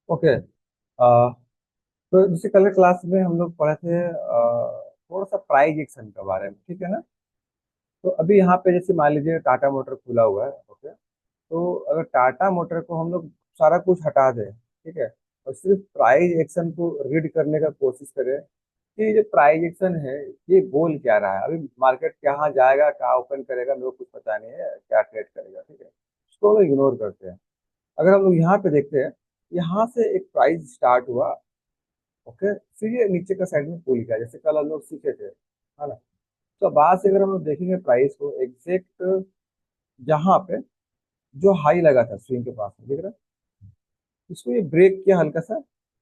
Okay. तो जैसे कल क्लास में हम लोग पढ़े थे थोड़ा सा प्राइज एक्शन के बारे में, ठीक है ना। तो अभी यहाँ पे जैसे मान लीजिए टाटा मोटर खुला हुआ है। ओके। तो अगर टाटा मोटर को हम लोग सारा कुछ हटा दें, ठीक है, और सिर्फ प्राइज एक्शन को रीड करने का कोशिश करें कि ये जो प्राइज एक्शन है ये बोल क्या रहा है, अभी मार्केट कहाँ जाएगा, कहाँ ओपन करेगा, मेरे को कुछ पता नहीं है, क्या ट्रेड करेगा, ठीक है, उसको हम लोग इग्नोर करते हैं। अगर हम लोग यहाँ पे देखते हैं, यहाँ से एक प्राइस स्टार्ट हुआ। ओके। फिर ये नीचे का साइड में पुल किया, जैसे कल हम लोग सीखे थे, है ना। तो बाद से अगर हम लोग देखेंगे प्राइस को एग्जैक्ट जहाँ पे जो हाई लगा था स्विंग के पास में, देख रहे हैं? इसको ये ब्रेक किया हल्का सा,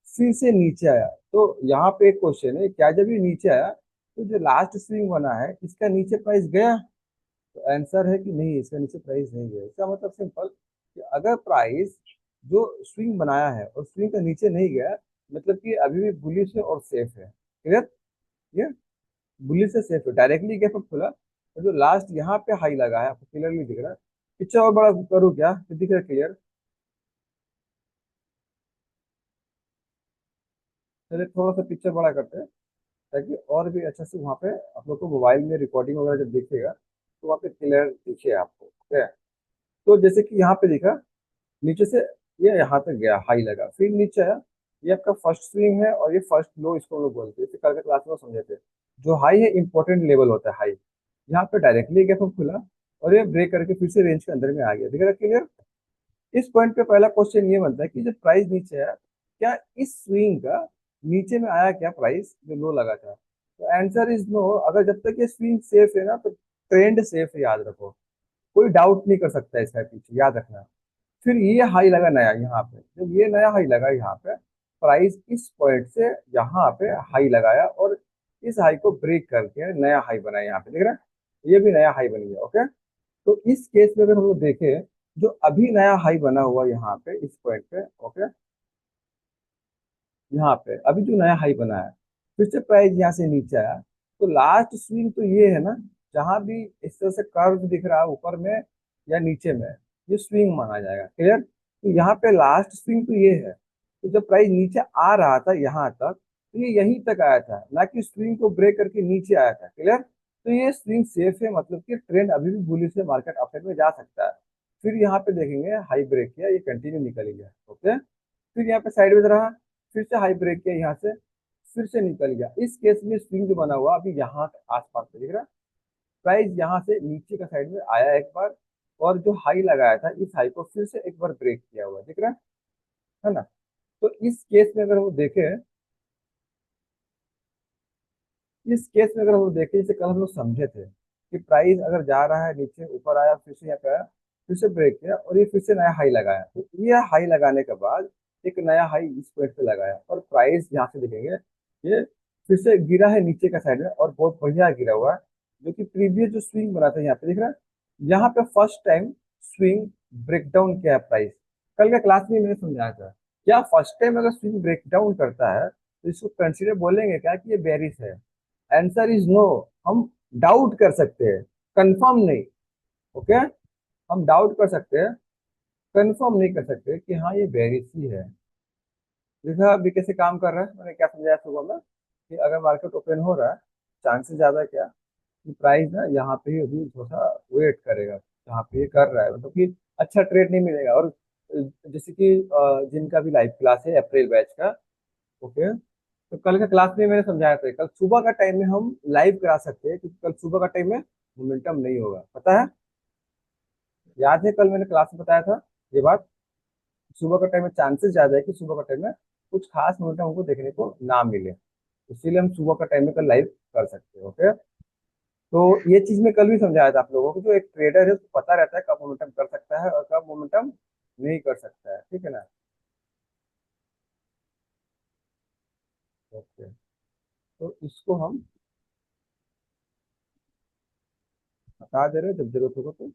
फिर से नीचे आया। तो यहाँ पे एक क्वेश्चन है, क्या जब ये नीचे आया तो जो लास्ट स्विंग बना है इसका नीचे प्राइस गया? तो आंसर है कि नहीं, इसका नीचे प्राइस नहीं गया। इसका मतलब सिंपल कि अगर प्राइस जो स्विंग बनाया है और स्विंग का नीचे नहीं गया, मतलब कि अभी भी बुलिश है और सेफ है। क्लियर? ये बुलिश से सेफ है, डायरेक्टली गैप अप खुला और जो लास्ट यहाँ पे हाई लगा है आपको क्लियरली दिख रहा है। पिक्चर और बड़ा करूँ क्या, तो दिख रहा है क्लियर? चलिए थोड़ा सा पिक्चर बड़ा करते हैं ताकि और भी अच्छा से वहाँ पे आप लोग को मोबाइल में रिकॉर्डिंग वगैरह जब दिखेगा तो वहाँ पे क्लियर दिखे आपको। ठीक है। तो जैसे कि यहाँ पे दिखा, नीचे से ये यहाँ तक गया, हाई लगा, फिर नीचे आया। ये आपका फर्स्ट स्विंग है और ये फर्स्ट लो इसको हम लोग बोलते हैं, जैसे कल के क्लास में समझे थे। जो हाई है इंपॉर्टेंट लेवल होता है हाई। यहाँ पे डायरेक्टली गैप अप खुला और ये ब्रेक करके फिर से रेंज के अंदर में आ गया, दिख रहा है क्लियर? इस पॉइंट पे पहला क्वेश्चन ये बनता है कि जब प्राइस नीचे आया, क्या इस स्विंग का नीचे में आया क्या प्राइस जो लो लगा था? तो आंसर इज नो। अगर जब तक ये स्विंग सेफ है ना तो ट्रेंड सेफ है, याद रखो। कोई डाउट नहीं कर सकता इसका पीछे, याद रखना। फिर ये हाई लगा नया यहाँ पे, जब ये नया हाई लगा यहाँ पे, प्राइस इस पॉइंट से यहाँ पे हाई लगाया और इस हाई को ब्रेक करके नया हाई बनाया, यहाँ पे देख रहे हैं, ये भी नया हाई बन गया। ओके। तो इस केस में अगर हम लोग देखें, जो अभी नया हाई बना हुआ यहाँ पे इस पॉइंट पे, ओके, यहाँ पे अभी जो नया हाई बना है, फिर से प्राइस यहाँ से नीचे आया, तो लास्ट स्विंग तो ये है ना, जहां भी इस तरह से कर्व दिख रहा है ऊपर में या नीचे में, ये स्विंग माना जाएगा। क्लियर? तो यहाँ पे लास्ट स्विंग तो ये है। तो जब प्राइस नीचे आ रहा था यहाँ तक, तो ये यहीं तक आया था, ना कि स्विंग को ब्रेक करके नीचे आया था। क्लियर? तो ये स्विंग सेफ है, मतलब कि ट्रेंड अभी भी बुलिश है, मार्केट अपसाइड में जा सकता है। फिर यहाँ पे देखेंगे हाई ब्रेक किया, ये कंटिन्यू निकल गया। ओके। फिर यहाँ पे साइडवेज रहा, फिर से हाई ब्रेक किया यहाँ से, फिर से निकल गया। इस केस में स्विंग जो बना हुआ अभी यहाँ आसपास में दिख रहा है। प्राइस यहाँ से नीचे का साइड में आया एक बार, और जो हाई लगाया था इस हाई को फिर से एक बार ब्रेक किया हुआ दिख रहा है ना। तो इस केस में अगर हम देखें, इस केस में अगर हम देखें, जैसे कल हम लोग समझे थे कि प्राइस अगर जा रहा है नीचे, ऊपर आया, फिर से यहाँ पे आया, फिर से ब्रेक किया और ये फिर से नया हाई लगाया, तो ये हाई लगाने के बाद एक नया हाई इस पॉइंट पे लगाया और प्राइस यहाँ से देखेंगे, ये फिर से गिरा है नीचे का साइड में और बहुत बढ़िया गिरा हुआ है। जो कि प्रीवियस जो स्विंग बना था यहाँ पे दिख रहा है, यहाँ पे फर्स्ट टाइम स्विंग ब्रेकडाउन किया प्राइस। कल के क्लास में मैंने समझाया था, क्या फर्स्ट टाइम अगर स्विंग ब्रेकडाउन करता है तो इसको कंसिडर बोलेंगे क्या कि ये बेरिश है? Answer is no. हम डाउट कर सकते हैं, कंफर्म नहीं। ओके। हम डाउट कर सकते हैं, कंफर्म नहीं कर सकते कि हाँ ये बेरिश ही है। देखा अभी कैसे काम कर रहा है, मैंने क्या समझाया सुबह में कि अगर मार्केट ओपन हो रहा है, चांसेस ज्यादा है क्या कि प्राइस ना यहाँ पे ही अभी थोड़ा सा वेट करेगा, जहाँ पे ये कर रहा है, मतलब कि अच्छा ट्रेड नहीं मिलेगा। और जैसे कि जिनका भी लाइव क्लास है अप्रैल बैच का, ओके, तो कल का क्लास में मैंने समझाया था कल सुबह का टाइम में हम लाइव करा सकते हैं, क्योंकि कल सुबह का टाइम में मोमेंटम नहीं होगा, पता है? याद है कल मैंने क्लास में बताया था ये बात। सुबह का टाइम में चांसेस ज्यादा है कि सुबह का टाइम में कुछ खास मोमेंटम हमको देखने को ना मिले, इसीलिए हम सुबह का टाइम में कल लाइव कर सकते हैं। ओके। तो ये चीज मैं कल भी समझाया था आप लोगों को, जो एक ट्रेडर है उसको पता रहता है कब मोमेंटम कर सकता है और कब मोमेंटम नहीं कर सकता है, ठीक है ना। ओके। तो इसको हम बता दे रहे हैं, जब जरूरत होगा तो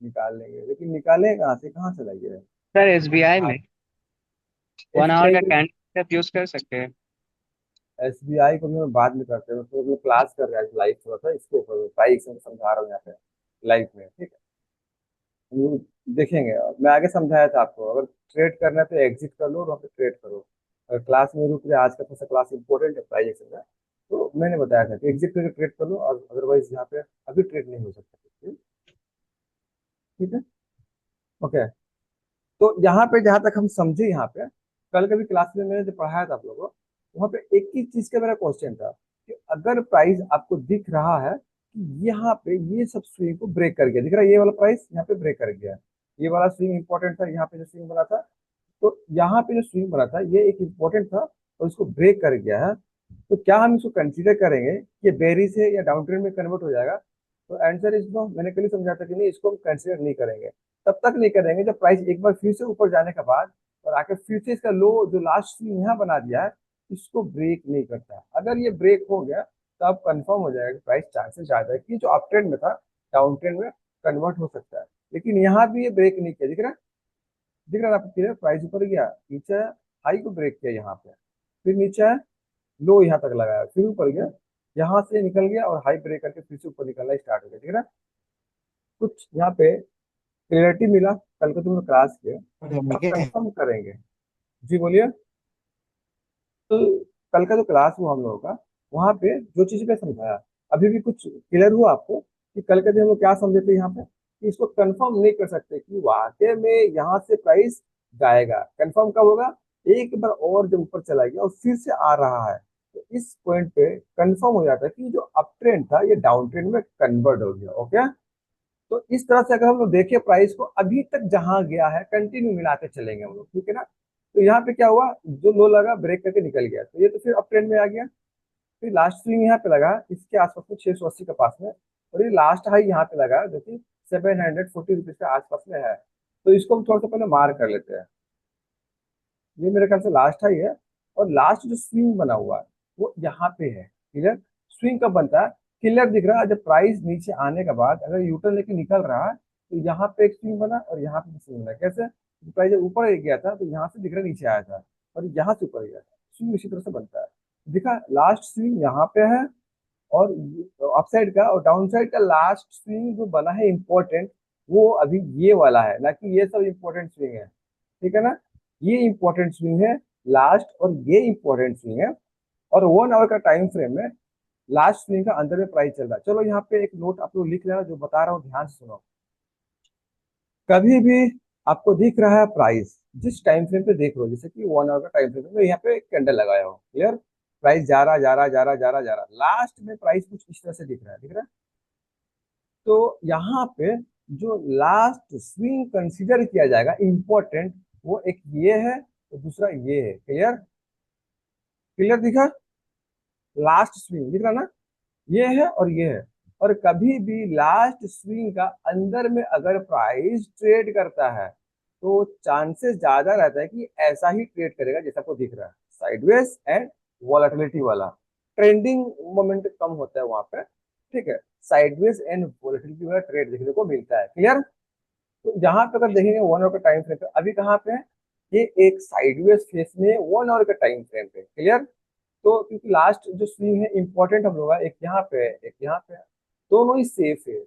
निकाल लेंगे, लेकिन निकालें कहाँ से, कहाँ से लाइए? सर एसबीआई में 1 आवर एसबीआई का को, कैंडल आप यूज कर सकते हैं। एसबीआई को भी मैं बाद में करते हैं, तो क्लास कर रहा है लाइव, थोड़ा सा इसके ऊपर प्राइस समझा रहा हूँ यहाँ पे लाइव में, ठीक है। वो देखेंगे। मैं आगे समझाया था आपको, अगर ट्रेड करना है तो एग्जिट कर लो और वहाँ पे ट्रेड करो। अगर क्लास में रुक जाए, आज का थोड़ा सा क्लास इंपॉर्टेंट है प्राइस एक्शन का, तो मैंने बताया था कि एग्जिट करके ट्रेड कर लो, और अदरवाइज यहाँ पे अभी ट्रेड नहीं हो सकता। ठीक है। ओके। तो यहाँ पे जहां तक हम समझे, यहाँ पे कल कभी क्लास में मैंने जो पढ़ाया था आप लोगों को, वहाँ पे एक ही चीज का मेरा क्वेश्चन था कि अगर प्राइस आपको दिख रहा है कि यहाँ पे ये सब स्विंग को ब्रेक कर गया, दिख रहा है ये वाला प्राइस यहाँ पे ब्रेक कर गया, ये वाला स्विंग इंपॉर्टेंट था, यहाँ पे जो स्विंग बना था, तो यहाँ पे जो स्विंग बना था ये एक इंपॉर्टेंट था और इसको ब्रेक कर गया है, तो क्या हम इसको कंसीडर करेंगे कि बेरिश है या डाउन ट्रेंड में कन्वर्ट हो जाएगा? तो आंसर इज नो। मैंने कल ही समझा था कि नहीं, इसको हम कंसीडर नहीं करेंगे। तब तक नहीं करेंगे जब प्राइस एक बार फिर से ऊपर जाने के बाद और आके फिर से इसका लो जो लास्ट स्विंग यहाँ बना दिया है, इसको ब्रेक नहीं करता। अगर ये ब्रेक हो गया तो अब कंफर्म हो जाएगा कि प्राइस चांसेस ज्यादा है कि जो अप ट्रेंड में था डाउन ट्रेंड में कन्वर्ट हो सकता है। लेकिन यहाँ भी ये ब्रेक नहीं किया, दिख रहा है? दिख रहा है आपको क्लियर? प्राइस ऊपर गया, नीचे हाई को ब्रेक किया यहाँ पे, फिर नीचे है, लो यहाँ तक लगाया, फिर ऊपर गया, यहाँ से निकल गया और हाई ब्रेक करके फिर से ऊपर निकलना स्टार्ट हो गया। ठीक है ना? कुछ यहाँ पे क्लियरिटी मिला कल को तुम लोग क्लास के, अब कंफर्म करेंगे। जी बोलिए। तो कल का जो क्लास हुआ हम लोगों का, वहाँ पे जो चीज पे समझाया, अभी भी कुछ क्लियर हुआ आपको कि कल के दिन हम लोग क्या समझे थे यहाँ पे, कि इसको कंफर्म नहीं कर सकते कि वाकई में यहाँ से प्राइस जाएगा। कंफर्म कब होगा? एक बार और जब ऊपर चला गया और फिर से आ रहा है, तो इस पॉइंट पे कंफर्म हो जाता है कि जो अप ट्रेंड था ये डाउन ट्रेंड में कन्वर्ट हो गया। ओके। तो इस तरह से अगर हम लोग देखें प्राइस को, अभी तक जहां गया है कंटिन्यू मिलाते चलेंगे हम लोग। ठीक है ना? तो यहाँ पे क्या हुआ, जो लो लगा ब्रेक करके निकल गया, तो ये तो फिर अप ट्रेंड में आ गया। फिर लास्ट स्विंग यहाँ पे लगा इसके आसपास में 680 के पास में, और ये लास्ट हाई यहाँ पे लगा जो कि 740 रुपीज के आसपास में है। तो इसको हम थोड़ा सा पहले मार कर लेते हैं। ये मेरे ख्याल से लास्ट हाई है, और लास्ट जो स्विंग बना हुआ है वो यहाँ पे है। क्लियर? स्विंग कब बनता है? क्लियर दिख रहा है जब प्राइस नीचे आने के बाद अगर यूटर्न लेके निकल रहा है, तो यहाँ पे एक स्विंग बना और यहाँ पे स्विंग बना। कैसे? प्राइस जब ऊपर गया था तो यहाँ से दिख रहा नीचे आया था, और यहाँ से ऊपर गया था। स्विंग इसी तरह से बनता है। दिखा, लास्ट स्विंग यहाँ पे है, और अपसाइड का और डाउन साइड का लास्ट स्विंग जो बना है इंपॉर्टेंट, वो अभी ये वाला है, ना कि ये सब इंपॉर्टेंट स्विंग है। ठीक है ना? ये इंपॉर्टेंट स्विंग है लास्ट, और ये इंपॉर्टेंट स्विंग है, और 1 आवर का टाइम फ्रेम में लास्ट स्विंग का अंदर में प्राइस चल रहा है। चलो यहाँ पे एक नोट आप लोग लिख लेना, जो बता रहा हूँ ध्यान से सुनो। कभी भी आपको दिख रहा है प्राइस, जिस टाइम फ्रेम पे देख लो, जैसे कि 1 आवर का टाइम फ्रेम में यहाँ पे एक कैंडल लगाया हो, क्लियर? प्राइस जा रहा जा रहा जा रहा जा रहा जा रहा, लास्ट में प्राइस कुछ इस तरह से दिख रहा है, दिख रहा है? तो यहाँ पे जो लास्ट स्विंग कंसीडर किया जाएगा इंपॉर्टेंट, वो एक ये है और दूसरा ये है। क्लियर? क्लियर दिखा? लास्ट स्विंग दिख रहा ना, ये है और ये है। और कभी भी लास्ट स्विंग का अंदर में अगर प्राइस ट्रेड करता है, तो चांसेस ज्यादा रहता है कि ऐसा ही ट्रेड करेगा जैसा आपको दिख रहा है, साइडवेज एंड वॉलेटिलिटी वाला। ट्रेंडिंग मोमेंट कम होता है वहां पे। ठीक है? साइडवेज एंड वॉलेटिलिटी वाला ट्रेड देखने को मिलता है। क्लियर? तो यहाँ पे अगर देखेंगे 1 आवर का टाइम फ्रेम पे, अभी कहाँ पे है? ये एक साइडवेज फेस में 1 आवर का टाइम फ्रेम पे। क्लियर? तो क्योंकि लास्ट जो स्विंग है इंपॉर्टेंट हम लोग का, एक यहाँ पे है एक यहाँ पे है, दोनों ही सेफ है,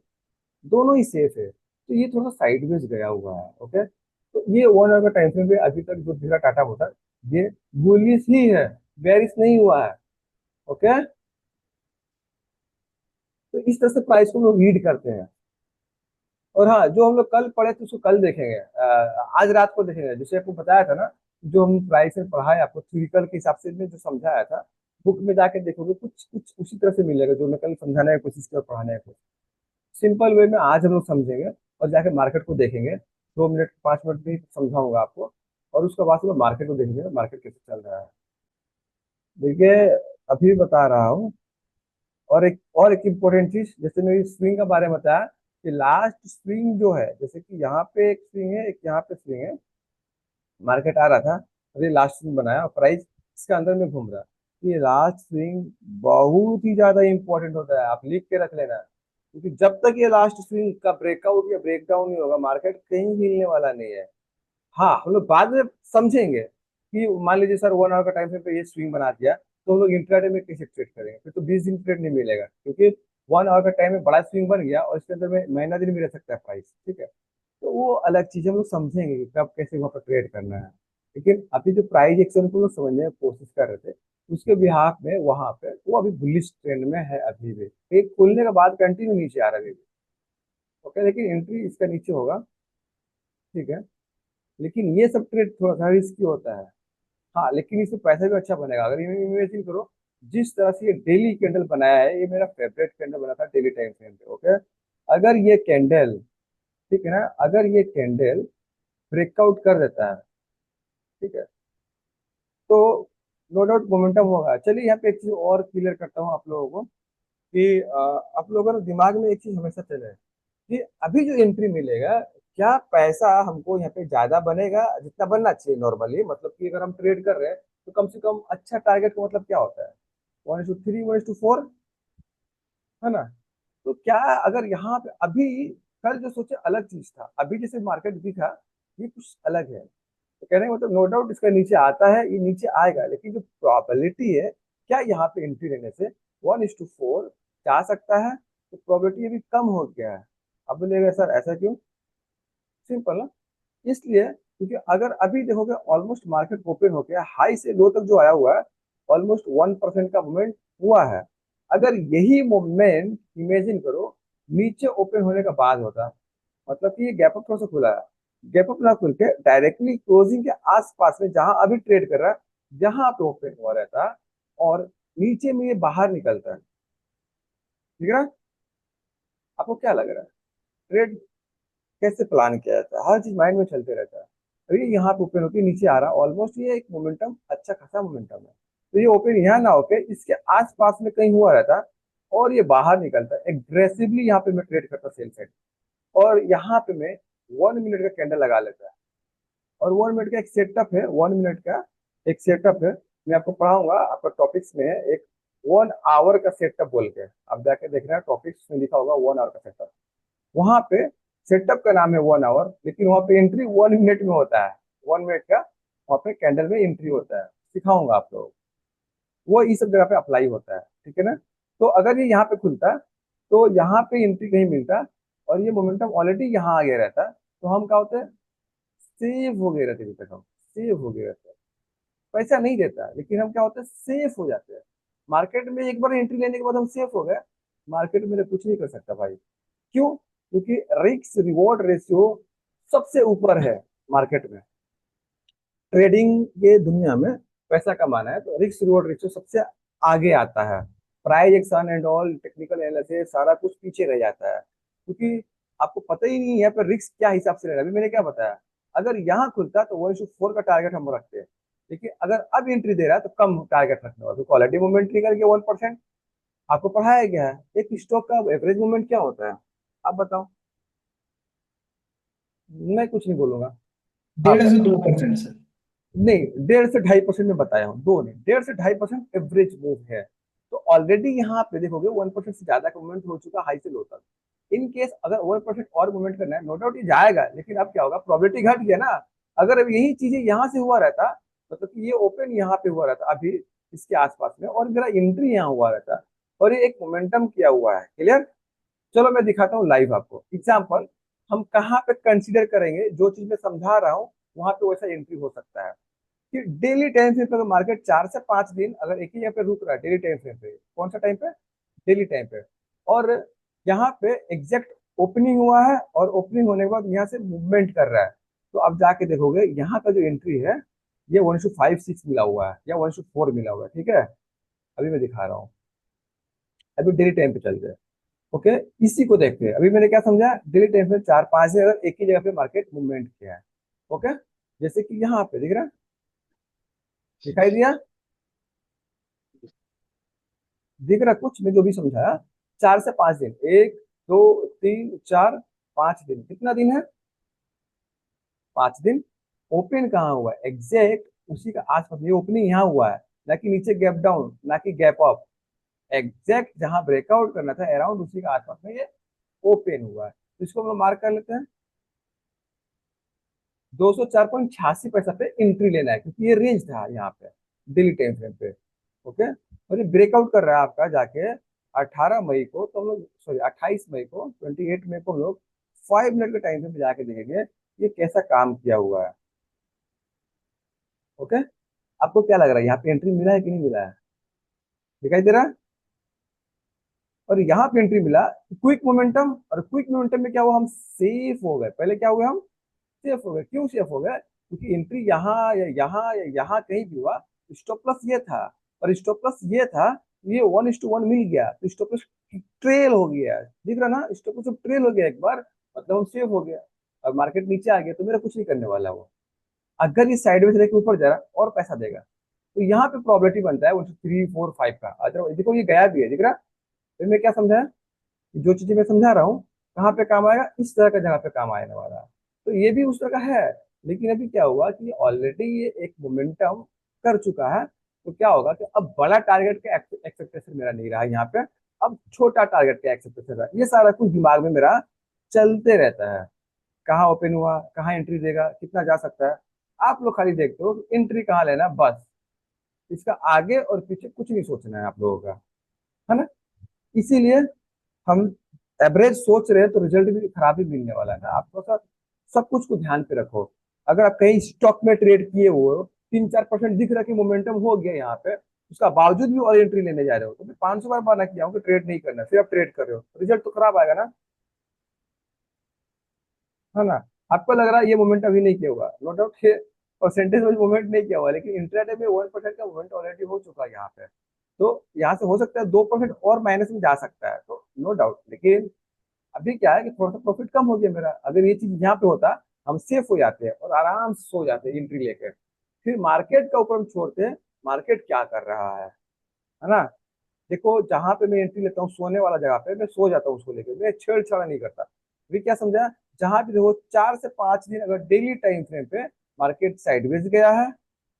दोनों ही सेफ है। तो ये थोड़ा साइडवेज गया हुआ है। ओके। तो ये 1 आवर का टाइम फ्रेम पे अभी तक जो दिखा टाटा मोटर, ये बुलिश ही है, बेरिश नहीं हुआ है। ओके। तो इस तरह से प्राइस को हम लोग रीड करते हैं। और हाँ, जो हम लोग कल पढ़े थे उसको कल देखेंगे, आज रात को देखेंगे। जैसे आपको बताया था ना, जो हम प्राइस में पढ़ाए आपको थ्योरिकल के हिसाब से में जो समझाया था, बुक में जाके देखोगे कुछ कुछ उसी तरह से मिलेगा जो मैं कल समझाने की कोशिश की और पढ़ाने की कोशिश। सिंपल वे में आज हम लोग समझेंगे और जाके मार्केट को देखेंगे। 2 मिनट 5 मिनट में समझाऊंगा आपको, और उसके बाद हम मार्केट को देखेंगे मार्केट कैसे चल रहा है। देखिए, अभी बता रहा हूँ। और एक इम्पोर्टेंट चीज, जैसे मेरी स्विंग के बारे में बताया कि लास्ट स्विंग जो है, जैसे कि यहाँ पे एक स्विंग है, एक यहाँ पे स्विंग है, मार्केट आ रहा था, अभी लास्ट स्विंग बनाया और प्राइस इसके अंदर में घूम रहा है। तो ये लास्ट स्विंग बहुत ही ज्यादा इंपॉर्टेंट होता है, आप लिख के रख लेना, क्योंकि जब तक ये लास्ट स्विंग का ब्रेकआउट या ब्रेकडाउन नहीं होगा, मार्केट कहीं हिलने वाला नहीं है। हाँ, हम लोग बाद में समझेंगे कि मान लीजिए सर 1 आवर का टाइम फ्रेम पे ये स्विंग बना दिया, तो हम लोग इंट्राडे में कैसे ट्रेड करेंगे? फिर तो 20 दिन ट्रेड नहीं मिलेगा, क्योंकि 1 आवर का टाइम में बड़ा स्विंग बन गया और इसके अंदर में महीना दिन भी रह सकता है प्राइस। ठीक है? तो वो अलग चीज हम लोग समझेंगे कि कब कैसे वहाँ पर ट्रेड करना है। लेकिन अभी जो प्राइस एक्शन को लोग समझने की कोशिश कर रहे थे, उसके बिहाफ में वहां पे वो अभी बुलिश ट्रेंड में है अभी भी। एक खुलने के बाद कंटिन्यू नीचे आ रहा है अभी भी। ओके, लेकिन एंट्री इसका नीचे होगा। ठीक है, लेकिन ये सब ट्रेड थोड़ा सा रिस्की होता है। हाँ, लेकिन इसमें पैसा भी अच्छा बनेगा अगर इमेजिन करो। जिस तरह से ये डेली कैंडल बनाया है, ये मेरा फेवरेट कैंडल बना था डेली टाइम फ्रेम पे। ओके, अगर ये कैंडल, ठीक है ना, अगर ये कैंडल ब्रेकआउट कर देता है, ठीक है, तो नो डाउट मोमेंटम होगा। चलिए यहाँ पे एक चीज और क्लियर करता हूँ आप लोगों को कि आप लोगों के दिमाग में एक चीज हमेशा चले कि अभी जो एंट्री मिलेगा, क्या पैसा हमको यहाँ पे ज्यादा बनेगा जितना बनना चाहिए नॉर्मली। मतलब कि अगर हम ट्रेड कर रहे हैं तो कम से कम अच्छा टारगेट का मतलब क्या होता है, 1:3 1:4, है ना। तो क्या अगर यहाँ पे अभी, कल जो सोचे अलग चीज था, अभी जैसे मार्केट दिखा, ये कुछ अलग है। तो कहने का मतलब नो डाउट इसका नीचे आता है, ये नीचे आएगा, लेकिन जो प्रोबेबिलिटी है, क्या यहाँ पे एंट्री लेने से 1:4 जा सकता है, तो प्रोबेबिलिटी अभी कम हो गया है। अब बोलेगा सर ऐसा क्यों, सिंपल ना, इसलिए क्योंकि अगर अभी देखोगे ऑलमोस्ट मार्केट ओपन हो गया, हाई से लो तक जो आया हुआ है ऑलमोस्ट 1% का मूवमेंट हुआ है। अगर यही मूवमेंट इमेजिन करो नीचे ओपन होने का बाद होता, मतलब कि ये गैप अप थोड़ा सा खुला है, गैप अप ना खुल के डायरेक्टली क्लोजिंग के आसपास में जहां अभी ट्रेड कर रहा है, जहां पे ओपन हुआ रहता है, और नीचे में ये बाहर निकलता है, ठीक है ना। आपको क्या लग रहा है, ट्रेड कैसे प्लान किया जाता है, हर चीज माइंड में चलते रहता है। अभी यहाँ पे ओपन होकर नीचे आ रहा है, ऑलमोस्ट ये एक मोमेंटम, अच्छा खासा मोमेंटम है। तो ये ओपन यहाँ ना होके इसके आसपास में कहीं हुआ रहता है, और ये बाहर निकलता है एग्रेसिवली, यहाँ पे मैं ट्रेड करता सेल साइड, और यहाँ पे मैं 1 मिनट का कैंडल लगा लेता है। और 1 मिनट का एक सेटअप है, 1 मिनट का एक सेटअप है, मैं आपको पढ़ाऊंगा, आपका टॉपिक्स में है एक 1 आवर का सेटअप बोल के, आप जाके देख रहे हैं टॉपिक्स में लिखा होगा 1 आवर का सेटअप। वहां पे सेटअप का नाम है 1 आवर, लेकिन वहां पे एंट्री 1 मिनट में होता है। 1 मिनट का वहां पे कैंडल में एंट्री होता है, सिखाऊंगा आप लोग, वो इस सब जगह पे अप्लाई होता है, ठीक है ना। तो अगर ये यहाँ पे खुलता तो यहाँ पे एंट्री कहीं मिलता, और ये मोमेंटम ऑलरेडी यहाँ आ गया रहता, तो हम क्या होते हैं, सेव हो गए रहते, अभी तक हम सेव हो गए रहते। पैसा नहीं देता, लेकिन हम क्या होते हैं, सेफ हो जाते हैं। मार्केट में एक बार एंट्री लेने के बाद हम सेफ हो गए, मार्केट में कुछ नहीं कर सकता भाई। क्यों, क्योंकि रिस्क रिवॉर्ड रेशियो सबसे ऊपर है मार्केट में। ट्रेडिंग के दुनिया में पैसा कमाना है तो रिस्क रिवॉर्ड रेशियो सबसे आगे आता है। Price action and all technical analysis सारा कुछ पीछे रह जाता है, क्योंकि आपको पता ही नहीं है पर रिस्क क्या हिसाब से लेना। अभी मैंने क्या बताया, अगर यहाँ खुलता तो 1:4 का टारगेट हम रखते हैं, लेकिन अगर अब एंट्री दे रहा है तो कम टारगेट रखने वाला, क्योंकि ऑलरेडी मूवमेंट निकल गया 1%। आपको पढ़ाया गया है एक स्टॉक का एवरेज मूवमेंट क्या होता है, आप बताओ। मैं कुछ नहीं बोलूंगा, आप 1.5 से 2% सर। नहीं, 1.5 से 2.5% में बताया हूँ, दो नहीं, 1.5 से 2.5% एवरेज मूव है। तो ऑलरेडी यहाँ पे देखोगे 1% से ज्यादा का मूवमेंट हो चुका हाई से लो तक। इन केस अगर 1% और मूवमेंट करना है, नो डाउट ये जाएगा, लेकिन अब क्या होगा, प्रोबेबिलिटी घट गया ना। अगर अब यही चीजें यहाँ से हुआ रहता, मतलब कि ये ओपन यहाँ पे हुआ रहता अभी इसके आसपास में, और मेरा एंट्री यहाँ हुआ रहता, और ये एक मोमेंटम किया हुआ है, क्लियर। चलो मैं दिखाता हूँ लाइव आपको एग्जाम्पल, हम कहाँ पे कंसीडर करेंगे जो चीज मैं समझा रहा हूँ, वहां पे वैसा एंट्री हो सकता है। कि डेली टाइम फ्रेम पे अगर मार्केट 4 से 5 दिन अगर एक ही यहाँ पे रुक रहा है डेली टाइम फ्रेम पे, कौन सा टाइम पे, डेली टाइम पे, और यहाँ पे एग्जैक्ट ओपनिंग हुआ है, और ओपनिंग होने के बाद यहाँ से मूवमेंट कर रहा है, तो अब जाके देखोगे यहाँ का जो एंट्री है, ये 1:5 6 मिला हुआ है या 1:4 मिला हुआ है, ठीक है। अभी मैं दिखा रहा हूँ, अभी डेली टाइम पे चल रहे हैं। ओके, इसी को देखते हैं, अभी मैंने क्या समझा, डेली टाइम पे 4 5 दिन अगर एक ही जगह पे मार्केट मूवमेंट किया है। ओके, जैसे कि यहाँ पे दिख रहा है, दिखाई दिया, दिख रहा कुछ मैं जो भी समझाया। 4 से 5 दिन, 1 2 3 4 5 दिन, कितना दिन है, 5 दिन। ओपन कहाँ हुआ है, एग्जैक्ट उसी का आसपास, ये ओपनिंग यहाँ हुआ है, ना कि नीचे गैप डाउन, ना कि गैप अप, एग्जैक्ट जहां ब्रेकआउट करना था अराउंड उसी का आसपास में ये ओपन हुआ है। तो इसको हम लोग मार्क कर लेते हैं, 204.86 पैसा पे एंट्री लेना है, क्योंकि ये रेंज था यहाँ पे डेली टाइम फ्रेम पे। ओके, और ये ब्रेकआउट कर रहा है आपका जाके 18 मई को, तो हम लोग सॉरी 28 मई को, 28 मई को हम लोग 5 मिनट के टाइम फ्रेम पे जाके देखेंगे ये कैसा काम किया हुआ है। ओके, आपको क्या लग रहा है यहाँ पे एंट्री मिला है कि नहीं मिला है? दिखाई दे रहा है? और यहाँ पे एंट्री मिला क्विक मोमेंटम, और क्विक मोमेंटम में क्या हुआ, हम सेफ हो गए। पहले क्या हुआ, हम सेफ हो गए। क्यों सेफ हो गए? क्योंकि एंट्री यहाँ या यहाँ या यहाँ कहीं भी हुआ, स्टॉप लॉस ये था, और स्टॉप लॉस ये था, ये 1:1 मिल गया, तो स्टॉप लॉस ट्रेल हो गया। दिख रहा ना, स्टॉप लॉस ट्रेल हो गया एक बार, मतलब हम सेफ हो गया। और मार्केट नीचे आ गया तो मेरा कुछ नहीं करने वाला वो। अगर ये साइडवेज लेके ऊपर जा रहा है और पैसा देगा, तो यहाँ पे प्रॉबिलिटी बनता है 1 2 3 4 5 का। अगर देखो ये गया भी है, दिख रहा। तो मैं क्या समझा, जो चीजें मैं समझा रहा हूँ कहाँ पे काम आएगा, इस तरह का जगह पे काम आने वाला है। तो ये भी उस तरह का है। लेकिन अभी क्या हुआ कि ऑलरेडी ये एक मोमेंटम कर चुका है, तो क्या होगा कि अब बड़ा टारगेट का एक्सपेक्टेशन मेरा नहीं रहा यहाँ पे, अब छोटा टारगेट का एक्सपेक्टेशन रहा। ये सारा कुछ दिमाग में मेरा चलते रहता है, कहाँ ओपन हुआ, कहाँ एंट्री देगा, कितना जा सकता है। आप लोग खाली देखते हो एंट्री कहाँ लेना, बस। इसका आगे और पीछे कुछ नहीं सोचना है आप लोगों का, है ना। इसीलिए हम एवरेज सोच रहे हैं तो रिजल्ट भी खराब ही मिलने वाला है ना। आप थोड़ा सा सब कुछ को ध्यान पे रखो। अगर आप कहीं स्टॉक में ट्रेड किए हुए हो, 3 4% दिख रहा है कि मोमेंटम हो गया यहाँ पे, उसका बावजूद भी और एंट्री लेने जा रहे हो, तो मैं 500 बार मना किया हूँ कि ट्रेड नहीं करना, फिर आप ट्रेड कर रहे हो, रिजल्ट तो खराब आएगा ना, है ना। आपको लग रहा है ये मोमेंट अभी नहीं किया हुआ, नो डाउट ये परसेंटेज वाइज मूवमेंट नहीं किया हुआ, लेकिन इंट्राडे में 1% का मूवमेंट ऑलरेडी हो चुका है यहाँ पे। तो यहाँ से हो सकता है 2% और माइनस में जा सकता है, तो नो डाउट। लेकिन अभी क्या है कि थोड़ा सा प्रॉफिट कम हो गया मेरा। अगर ये चीज यहाँ पे होता, हम सेफ हो जाते हैं और आराम से सो जाते हैं एंट्री लेके। फिर मार्केट का ऊपर हम छोड़ते हैं, मार्केट क्या कर रहा है ना। देखो जहां पे मैं एंट्री लेता हूँ सोने वाला जगह पे, मैं सो जाता हूँ उसको लेके, मैं छेड़छाड़ नहीं करता। अभी क्या समझा, जहां भी देखो 4 से 5 दिन अगर डेली टाइम फ्रेम पे मार्केट साइडवेज गया है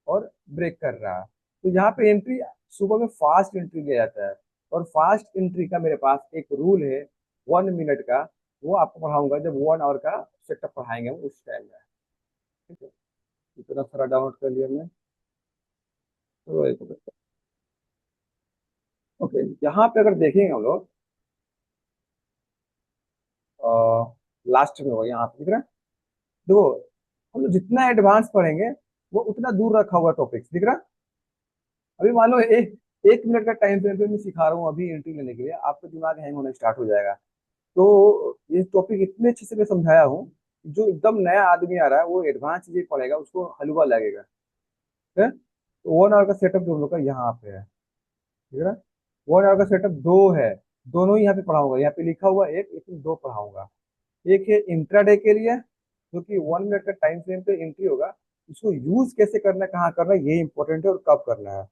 और ब्रेक कर रहा है, तो यहाँ पे एंट्री सुबह में फास्ट एंट्री लिया जाता है। और फास्ट एंट्री का मेरे पास एक रूल है 1 मिनट का, वो आपको पढ़ाऊंगा जब 1 आवर का सेटअप पढ़ाएंगे हम उस टाइम में। ठीक है, इतना सारा डाउनलोड कर लिया मैं। तो ओके, यहाँ पे अगर देखेंगे हम लोग, लास्ट में हो यहाँ पे दिख रहा है। देखो हम लोग जितना एडवांस पढ़ेंगे वो उतना दूर रखा हुआ टॉपिक्स दिख रहा है। अभी मान लो 1 मिनट का टाइम फ्रेम पे मैं सिखा रहा हूँ अभी एंट्री लेने के लिए, आपका दिमाग हैंग होना स्टार्ट हो जाएगा। तो ये टॉपिक इतने अच्छे से मैं समझाया हूँ, जो एकदम नया आदमी आ रहा है वो एडवांस चीजें पढ़ेगा, उसको हलवा लगेगा। ठीक है, तो 1 आवर का सेटअप जो हम लोग का यहाँ पे है, ठीक है। 1 आवर का सेटअप दो है, दोनों ही यहाँ पे पढ़ाऊंगा। यहाँ पे लिखा हुआ एक, लेकिन दो पढ़ाऊंगा। एक है इंट्राडे के लिए, जो कि 1 मिनट का टाइम फ्रेम पे एंट्री होगा, उसको यूज कैसे करना है, कहाँ करना है, ये इंपॉर्टेंट है और कब करना है।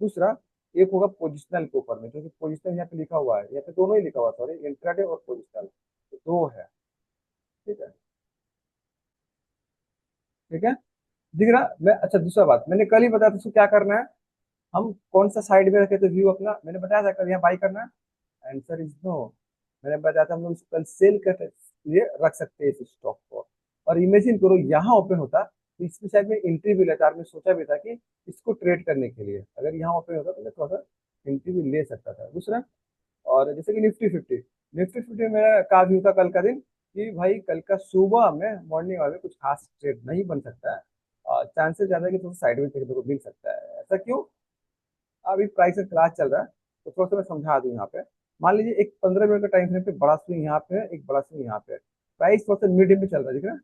दूसरा एक होगा पोजिशनल के ऊपर में, जो कि पोजिशनल यहाँ पे लिखा हुआ है, यहाँ पे दोनों ही लिखा हुआ है, सॉरी, इंट्राडे और पोजिशनल, तो दो है। ठीक है, ठीक है, दिख रहा मैं। अच्छा दूसरा बात मैंने कल ही बताया था, उसको क्या करना है, हम कौन सा साइड में रखे थे व्यू अपना, मैंने बताया था कल यहाँ बाई करना है। Answer is no. मैंने बताया था हम लोग इसको कल सेल कर लिए रख सकते हैं इस स्टॉक को। और इमेजिन करो यहाँ ओपन होता तो इसमें शायद मैं एंट्री भी लेता, और मैं सोचा भी था कि इसको ट्रेड करने के लिए अगर यहाँ ओपन होता तो मैं थोड़ा सा एंट्री भी ले सकता था। दूसरा, और जैसे कि निफ्टी 50 मेरा का व्यू था कल का दिन, कि भाई कल का सुबह में मॉर्निंग में कुछ खास ट्रेड नहीं बन सकता है, और चांसेस ज्यादा है कि थोड़ा साइडवेज देखने को मिल सकता है। ऐसा क्यों? अभी प्राइस का क्लास चल रहा है, तो थोड़ा सा मैं समझा दूं यहाँ पे। मान लीजिए एक 15 मिनट का टाइम फ्रेम पे बड़ा स्विंग यहाँ पे है, एक बड़ा स्विंग यहाँ पे है। प्राइस थोड़ा सा मिड में चल रहा है, दिख रहा है,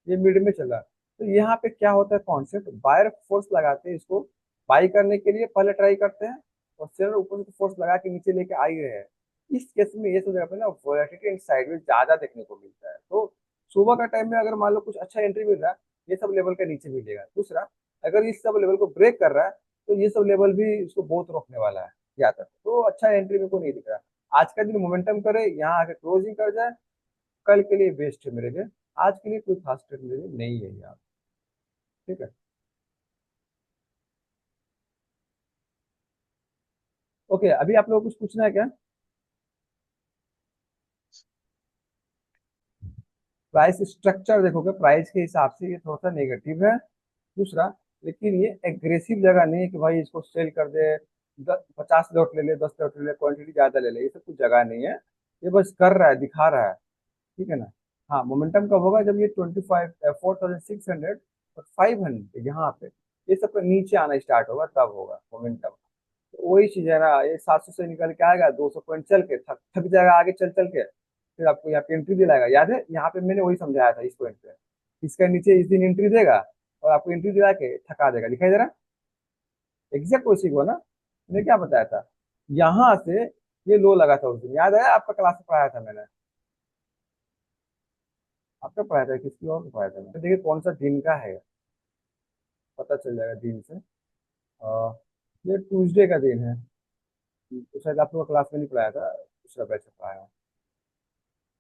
ये मिड में चल रहा है। तो यहाँ पे क्या होता है कॉन्सेप्ट, बायर फोर्स लगाते हैं इसको बाई करने के लिए, पहले ट्राई करते हैं, और सेलर ऊपर से फोर्स लगा के नीचे लेके आ ही रहे हैं। इस केस में ये सब जगह पे ना वोलेटिलिटी एंड साइडवेज ज्यादा देखने को मिलता है। तो सुबह का टाइम में अगर मान लो कुछ अच्छा एंट्री मिल रहा है, ये सब लेवल के नीचे मिलेगा। दूसरा, अगर इस सब लेवल को ब्रेक कर रहा है, तो ये सब लेवल भी इसको बहुत रोकने वाला है ज्यादा, तो अच्छा एंट्री मेरे को नहीं दिख रहा। आज का दिन मोमेंटम करे, यहाँ आके क्लोजिंग कर जाए, कल के लिए बेस्ट है मेरे लिए। आज के लिए कोई खास ट्रेड मेरे लिए नहीं है यार। ठीक है, ओके, अभी आप लोगों को कुछ पूछना है क्या? प्राइस स्ट्रक्चर देखोगे, प्राइस के हिसाब से ये थोड़ा सा नेगेटिव है। दूसरा, लेकिन ये एग्रेसिव जगह नहीं है कि भाई इसको सेल कर दे, 50 लॉट ले ले, 10 लॉट ले ले, क्वांटिटी ज्यादा ले ले, ये सब कुछ जगह नहीं है। ये बस कर रहा है, दिखा रहा है। ठीक है ना। हाँ, मोमेंटम कब होगा, जब ये 4,600 और 500 यहाँ पे ये सब का नीचे आना स्टार्ट होगा, तब होगा मोमेंटम। तो वही चीज है ना, ये 700 से निकल के आएगा, 200 पॉइंट चल के थक थक जाएगा आगे चल चल के, फिर आपको यहाँ पे एंट्री दिलाएगा। याद है यहाँ पे मैंने वही समझाया था इस पॉइंट पे, इसका नीचे इस दिन एंट्री देगा और आपको एंट्री दिला के थका देगा। दिखाई दे रहा है? एग्जैक्ट उसी को ना मैंने क्या बताया था, यहाँ से ये लो लगा था उस दिन, याद है आपका क्लास में पढ़ाया था मैंने, आपका पढ़ाया था किसकी और को पढ़ाया था मैंने, देखिए कौन सा दिन का है, पता चल जाएगा दिन से। ये ट्यूसडे का दिन है, तो शायद आप लोग क्लास में नहीं पढ़ाया था, दूसरा बैच में पढ़ाया हूँ।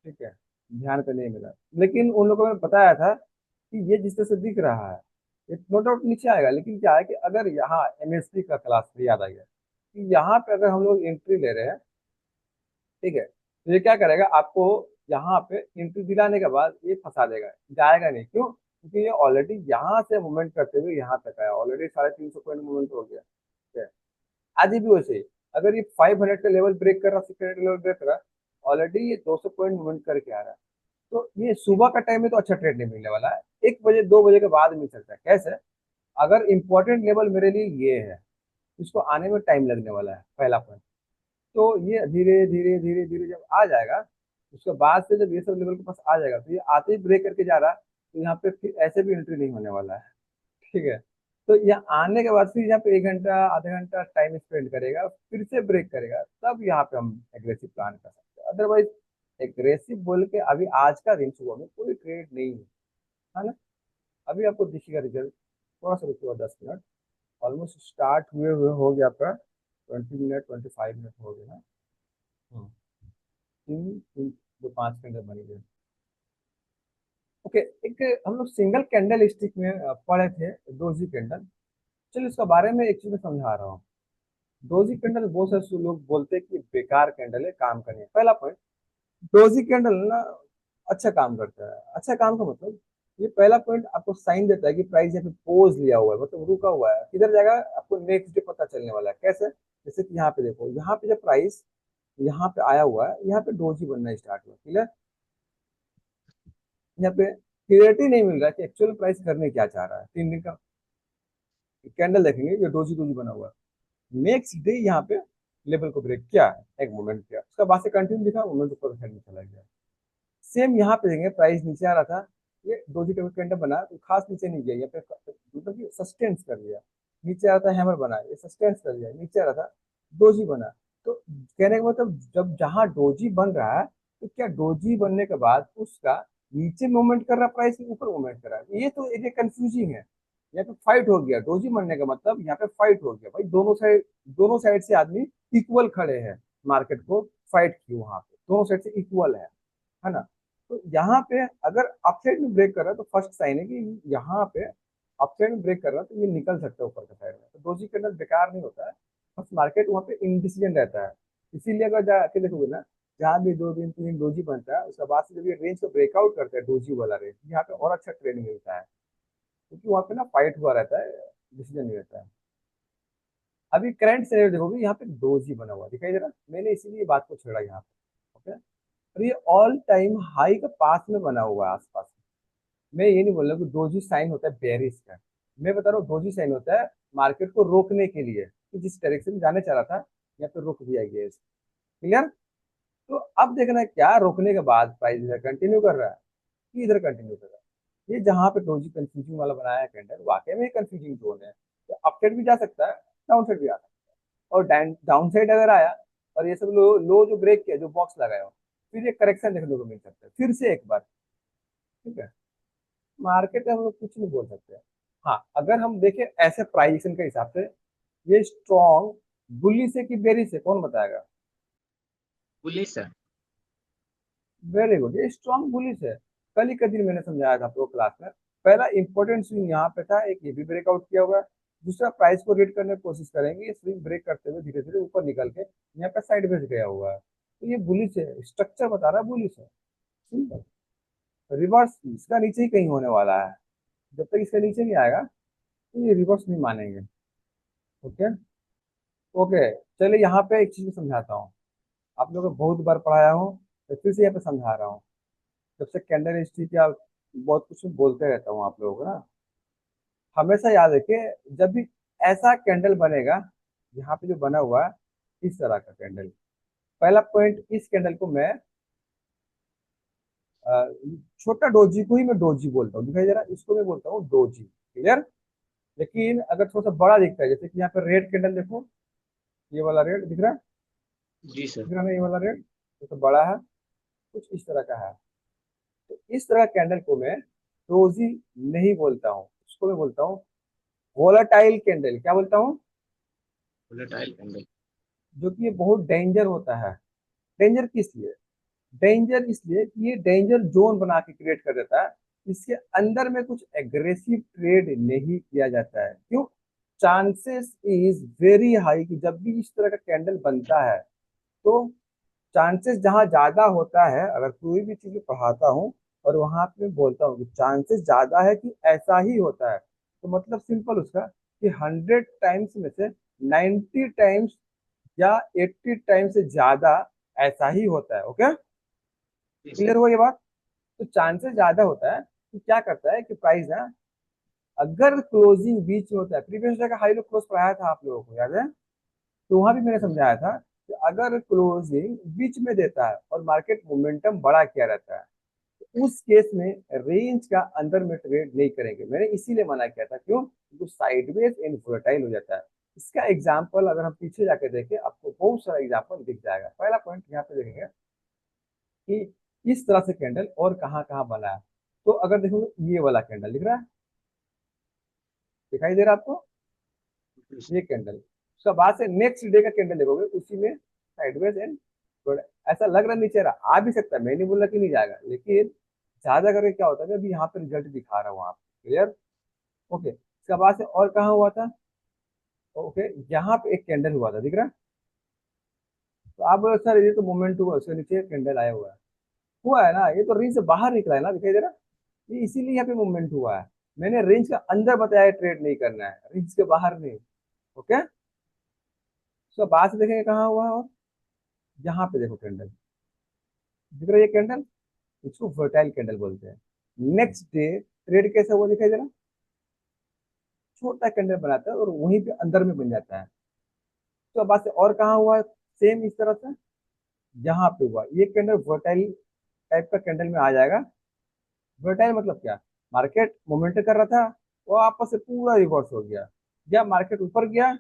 ठीक है, ध्यान पे नहीं मिला, लेकिन उन लोगों को मैंने बताया था कि ये जिस तरह से दिख रहा है ये नो डाउट नीचे आएगा, लेकिन क्या है कि अगर यहाँ एमएसपी का क्लास में याद आ गया कि यहाँ पे अगर हम लोग एंट्री ले रहे हैं, ठीक है, तो ये क्या करेगा आपको, यहाँ पे एंट्री दिलाने के बाद ये फंसा देगा, जाएगा नहीं। क्यों? क्योंकि ये ऑलरेडी यहाँ से मूवमेंट करते हुए यहाँ तक आया, ऑलरेडी 350 पॉइंट मूवमेंट हो गया। ठीक है, आज भी वैसे ही, अगर ये 500 का लेवल ब्रेक कर रहा, 600 का लेवल ब्रेक कर रहा, ऑलरेडी ये 200 पॉइंट मूवमेंट करके आ रहा है। तो ये सुबह का टाइम में तो अच्छा ट्रेड नहीं मिलने वाला है, 1 बजे 2 बजे के बाद मिल सकता है। कैसे? अगर इंपॉर्टेंट लेवल मेरे लिए ये है, इसको आने में टाइम लगने वाला है, पहला पॉइंट। तो ये धीरे धीरे धीरे धीरे जब आ जाएगा, उसके बाद से जब ये सब लेवल के पास आ जाएगा, तो ये आते ही ब्रेक करके जा रहा है, तो यहाँ पे फिर ऐसे भी एंट्री नहीं होने वाला है। ठीक है, तो यहाँ आने के बाद फिर यहाँ पे 1 घंटा आधा घंटा टाइम स्पेंड करेगा, फिर से ब्रेक करेगा, तब यहाँ पे हम एग्रेसिव प्लान कर सकते हैं। अदरवाइज एग्रेसिव बोल के अभी आज का दिन सुबह में कोई ट्रेड नहीं है ना। अभी आपको दिखेगा रिजल्ट, थोड़ा सा रुकिए और 10 मिनट, ऑलमोस्ट स्टार्ट हुए हुए हो गया आपका 20 मिनट 25 मिनट हो गया ना। हम्म, तीन तीन दो 5 घंटे बन गए। ओके, एक हम लोग सिंगल कैंडल स्टिक में पढ़े थे, डोजी कैंडल। चलिए इसके बारे में एक चीज मैं समझा रहा हूँ। डोजी कैंडल बहुत सारे लोग बोलते हैं कि बेकार कैंडल है, काम करनी है। पहला पॉइंट, डोजी कैंडल ना अच्छा काम करता है। अच्छा काम का मतलब, ये पहला पॉइंट आपको साइन देता है कि प्राइस यहाँ पे पोज लिया हुआ है, मतलब रुका हुआ है, किधर जाएगा आपको नेक्स्ट डे पता चलने वाला है। कैसे? जैसे कि यहाँ पे देखो, यहाँ पे जब प्राइस यहाँ पे आया हुआ है, यहाँ पे डोजी बनना स्टार्ट हुआ, क्लियर? यहाँ पे क्लियरिटी नहीं मिल रहा है कि एक्चुअल प्राइस करने क्या चाह रहा है। 3 दिन का कैंडल देखेंगे, ये डोजी डोजी बना हुआ है, नेक्स्ट डे यहाँ पे लेवल को ब्रेक किया, एक मोमेंट किया, उसका बाद से कंटिन्यू दिखा, मोमेंट ऊपर साइड में चला गया। सेम यहाँ पे देखेंगे, प्राइस नीचे आ रहा था, ये डोजी कैंडल बना तो खास नीचे नहीं गया, यहाँ पे मतलब कि सस्टेंस कर लिया। नीचे आ रहा था हैमर बना, ये सस्टेंस कर लिया, नीचे आ रहा था डोजी बना। तो कहने का मतलब, जब जहाँ डोजी बन रहा है, तो क्या डोजी बनने के बाद उसका नीचे मूवमेंट कर रहा है, प्राइस ऊपर मूवमेंट कर रहा है? ये तो एक कंफ्यूजिंग है। यहाँ पे फाइट हो गया, डोजी बनने का मतलब यहाँ पे फाइट हो गया भाई, दोनों साइड से आदमी इक्वल खड़े हैं, मार्केट को फाइट की वहां पे दोनों साइड से इक्वल है ना। तो यहाँ पे अगर अपसाइड में ब्रेक कर रहा है, तो फर्स्ट साइन है कि यहाँ पे अपसाइड में ब्रेक कर रहा है, तो ये निकल सकता है ऊपर के साइड में, तो डोजी कैंडल बेकार नहीं होता है, बस मार्केट वहाँ पे इनडिसीजन रहता है। इसीलिए अगर जाके देखोगे ना, जहाँ भी 2 दिन 3 दिन डोजी बनता है, उसके बाद से जब ये रेंज को ब्रेकआउट करता है, डोजी वाला रेंज, यहाँ पे और अच्छा ट्रेड मिलता है, क्योंकि वहाँ पे ना फाइट हुआ रहता है, डिसीजन नहीं रहता है। अभी करंट सिनेरियो देखोगे, यहाँ पे डोजी बना हुआ दिखाई दे रहा है, मैंने इसीलिए बात को छेड़ा यहाँ पे। ओके, और ये ऑल टाइम हाई का पास में बना हुआ है आसपास। मैं ये नहीं बोल रहा कि डोजी साइन होता है बेरिश का, मैं बता रहा हूँ डोजी साइन होता है मार्केट को रोकने के लिए, कि जिस डायरेक्शन में जाने चाह रहा था, यहाँ पे रोक दिया गया है। क्लियर? तो अब देखना है क्या रोकने के बाद प्राइस इधर कंटिन्यू कर रहा है कि इधर कंटिन्यू कर रहा है। ये जहां पे डोजी कंफ्यूजिंग वाला बनाया है कैंडल, वाकई में कंफ्यूजिंग जोन है। तो अप साइड भी जा सकता है, डाउन साइड भी आ सकता है। और डाउन साइड अगर आया और ये सब लो जो ब्रेक किया, जो बॉक्स लगाया हो, फिर ये करेक्शन देखने को मिल सकता है फिर से एक बार। ठीक है, मार्केट में हम लोग कुछ नहीं बोल सकते। हाँ, अगर हम देखें ऐसे प्राइसिंग के हिसाब से, ये स्ट्रॉन्ग बुलिश है कि बेरिश है, कौन बताएगा? पुलिस है। वेरी गुड, ये स्ट्रॉन्ग बुलिश है। कल ही का दिन मैंने समझाया था आपको क्लास में। पहला इंपॉर्टेंट स्विंग यहाँ पे था, एक ये भी ब्रेकआउट किया हुआ है। दूसरा, प्राइस को रीड करने की कोशिश करेंगे, ये स्विंग ब्रेक करते हुए धीरे धीरे ऊपर निकल के यहाँ पे साइड वेज गया हुआ है, तो ये बुलिश है, स्ट्रक्चर बता रहा है बुलिश है। सिंपल, रिवर्स इसका नीचे ही कहीं होने वाला है, जब तक इसका नीचे नहीं आएगा तो ये रिवर्स नहीं मानेंगे। ओके, ओके, चलिए यहाँ पे एक चीज समझाता हूँ, आप लोगों को बहुत बार पढ़ाया हूँ, तो फिर से यहाँ पे समझा रहा हूँ। जब से कैंडल हिस्ट्री क्या बहुत कुछ बोलते रहता हूँ आप लोगों को ना, हमेशा याद रखिए जब भी ऐसा कैंडल बनेगा, यहाँ पे जो बना हुआ है इस तरह का कैंडल, पहला पॉइंट, इस कैंडल को मैं अ, छोटा डोजी को ही मैं डोजी बोलता हूँ, दिखाई दे रहा है, इसको मैं बोलता हूँ डोजी, क्लियर। लेकिन अगर थोड़ा सा बड़ा दिखता है, जैसे कि यहाँ पे रेड कैंडल देखो, ये वाला रेड दिख रहा है, जी सर। दिख रहा है ना, ये वाला रेड तो बड़ा है, कुछ इस तरह का है। तो इस तरह कैंडल को मैं डोजी नहीं बोलता हूँ, उसको मैं बोलता हूँ वोलाटाइल कैंडल। क्या बोलता हूँ? Volatile candle. जो कि ये बहुत डेंजर होता है। डेंजर किस लिए? डेंजर इसलिए कि ये डेंजर जोन बना के क्रिएट कर देता है। इसके अंदर में कुछ एग्रेसिव ट्रेड नहीं किया जाता है। क्यों? चांसेस इज वेरी हाई कि जब भी इस तरह का कैंडल बनता है, तो चांसेस जहां ज्यादा होता है, अगर कोई भी चीज पढ़ाता हूँ और वहां पे मैं बोलता हूँ कि चांसेस ज्यादा है कि ऐसा ही होता है, तो मतलब सिंपल उसका कि 100 टाइम्स में से 90 टाइम्स या 80 टाइम्स से ज्यादा ऐसा ही होता है। ओके, जी क्लियर सर। हुआ ये बात? तो चांसेस ज्यादा होता है कि क्या करता है कि प्राइस ना, अगर क्लोजिंग बीच में होता है, प्रीवियस डे का हाई लो क्लोज पढ़ाया था आप लोगों को याद है, तो वहां भी मैंने समझाया था कि अगर क्लोजिंग बीच में देता है और मार्केट मोमेंटम बड़ा किया रहता है, तो उस केस में रेंज का अंदर में ट्रेड नहीं करेंगे। मैंने इसीलिए मना किया था, क्यों? क्योंकि साइडवेज एंड वोलेटाइल हो जाता है। इसका एग्जाम्पल अगर हम पीछे जाके देखें, आपको बहुत सारा एग्जाम्पल दिख जाएगा। पहला पॉइंट यहाँ पे देखेंगे कि इस तरह से कैंडल और कहाँ कहाँ बना है। तो अगर देखोगे ये वाला कैंडल दिख रहा है, दिखाई दे रहा है आपको? जी ये सर। कैंडल, उसका बाद से नेक्स्ट डे का कैंडल देखोगे, उसी में साइडवेज एंड थोड़ा ऐसा लग रहा है नीचे रहा, आ भी सकता है, मैं नहीं बोल रहा कि नहीं जाएगा, लेकिन ज्यादा करके क्या होता है कि अभी यहाँ पे रिजल्ट दिखा रहा हूँ आपको, क्लियर। ओके, इसका बाद से और कहाँ हुआ था? ओके, यहाँ पे एक कैंडल हुआ था, दिख रहा है? तो आप बोलो सर ये तो मोमेंट हुआ, उसके नीचे कैंडल आया हुआ है ना, ये तो रेंज से बाहर निकला है ना, दिखाई दे रहा है? ये इसीलिए यहाँ पे मूवमेंट हुआ है। मैंने रेंज का अंदर बताया ट्रेड नहीं करना है, रेंज के बाहर नहीं। ओके, उसका बाद से देखेंगे कहाँ हुआ है, और यहाँ पे देखो कैंडल दिख रहा है, ये कैंडल, इसको वर्टाइल कैंडल बोलते हैं। नेक्स्ट डे ट्रेड कैसे हुआ दिखाई दे रहा है? छोटा कैंडल बनाता है और वहीं पे अंदर में बन जाता है। तो बाद से और कहाँ हुआ? सेम इस तरह से यहाँ पे हुआ, ये कैंडल वर्टाइल टाइप का कैंडल में आ जाएगा। वर्टाइल मतलब क्या? मार्केट मोमेंट कर रहा था, वो आपस से पूरा रिवर्स हो गया, या मार्केट ऊपर गया,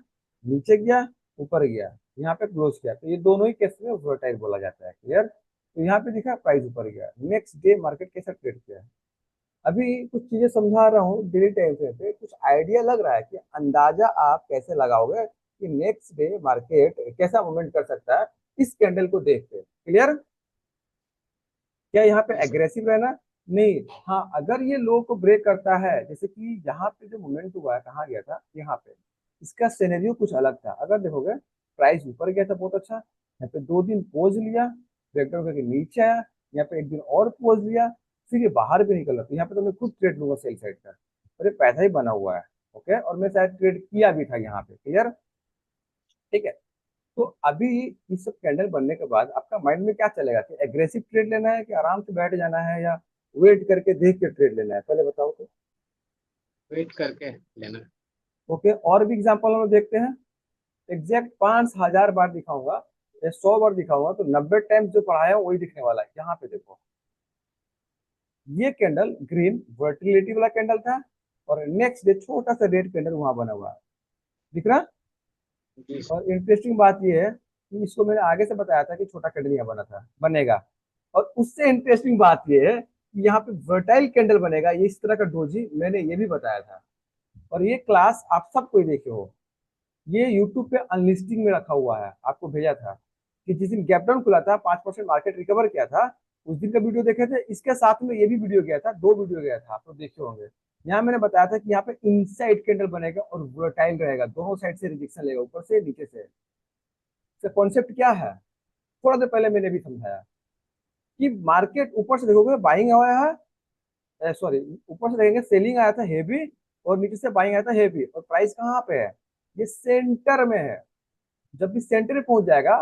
नीचे गया, ऊपर गया, यहाँ पे क्लोज किया, तो ये दोनों ही केस में वर्टाइल बोला जाता है, क्लियर। तो यहाँ पे दिखा प्राइस ऊपर गया, नेक्स्ट डे मार्केट कैसा ट्रेड किया है। अभी कुछ चीजें समझा रहा हूँ डेली टाइम फ्रेम पे, कुछ आइडिया लग रहा है कि अंदाजा आप कैसे लगाओगे कि नेक्स्ट डे मार्केट कैसा मूवमेंट कर सकता है इस कैंडल को देख के, क्लियर। क्या यहाँ पे जी सर। एग्रेसिव रहना? नहीं। हाँ, अगर ये लो को ब्रेक करता है, जैसे कि यहाँ पे जो मूवमेंट हुआ है, कहाँ गया था, यहाँ पे, इसका सिनेरियो कुछ अलग था। अगर देखोगे प्राइस ऊपर गया था बहुत अच्छा, यहाँ पे 2 दिन पोज लिया, ब्रेकडाउन करके नीचे आया, यहाँ पे एक दिन और पोज लिया, फिर ये बाहर भी निकल रहा था, यहाँ पे तो मैं खुद ट्रेड लूंगा सेल साइड का, और ये पैसा ही बना हुआ है। ओके, और मैं शायद ट्रेड किया भी था यहाँ पे, क्लियर, ठीक है। तो अभी इस सब कैंडल बनने के बाद आपका माइंड में क्या चलेगा कि एग्रेसिव ट्रेड लेना है कि आराम से बैठ जाना है, या वेट करके देख के ट्रेड लेना है, पहले बताओ तो। वेट करके लेना। ओके, और भी एग्जांपल हम लोग देखते हैं। एग्जैक्ट 5,000 बार दिखाऊंगा या 100 बार दिखाऊंगा, तो 90 टाइम्स जो पढ़ाया है वही दिखने वाला है। यहाँ पे देखो, ये कैंडल ग्रीन वर्टिलिटी वाला कैंडल था, और नेक्स्ट डे छोटा सा रेड कैंडल वहां बना हुआ है, दिख रहा? जी सर। और इंटरेस्टिंग बात यह है कि इसको मैंने आगे से बताया था कि छोटा कैंडल यहाँ बना था, बनेगा। और उससे इंटरेस्टिंग बात यह है कि यहाँ पे वर्टाइल कैंडल बनेगा, ये इस तरह का डोजी मैंने ये भी बताया था। और ये क्लास आप सब कोई देखे हो, ये यूट्यूब पे अनलिस्टिंग में रखा हुआ है, आपको भेजा था कि जिस दिन गैप डाउन खुला था, 5% मार्केट रिकवर किया था, उस दिन का वीडियो देखे थे, इसके साथ में ये भी वीडियो गया था, 2 वीडियो गया था, आप लोग देखे होंगे। यहाँ मैंने बताया था कि यहाँ पे इनसाइड कैंडल बनेगा और वोलेटाइल रहेगा, दोनों साइड से रिजेक्शन लेगा, ऊपर से नीचे से। इसका कॉन्सेप्ट क्या है, थोड़ा देर पहले मैंने भी समझाया कि मार्केट ऊपर से देखोगे बाइंग आया है, सॉरी, ऊपर से देखेंगे सेलिंग आया था हेवी, और नीचे से बाइंग आया था हेवी, और प्राइस कहाँ पे है? ये सेंटर में है। जब भी सेंटर में पहुंच जाएगा,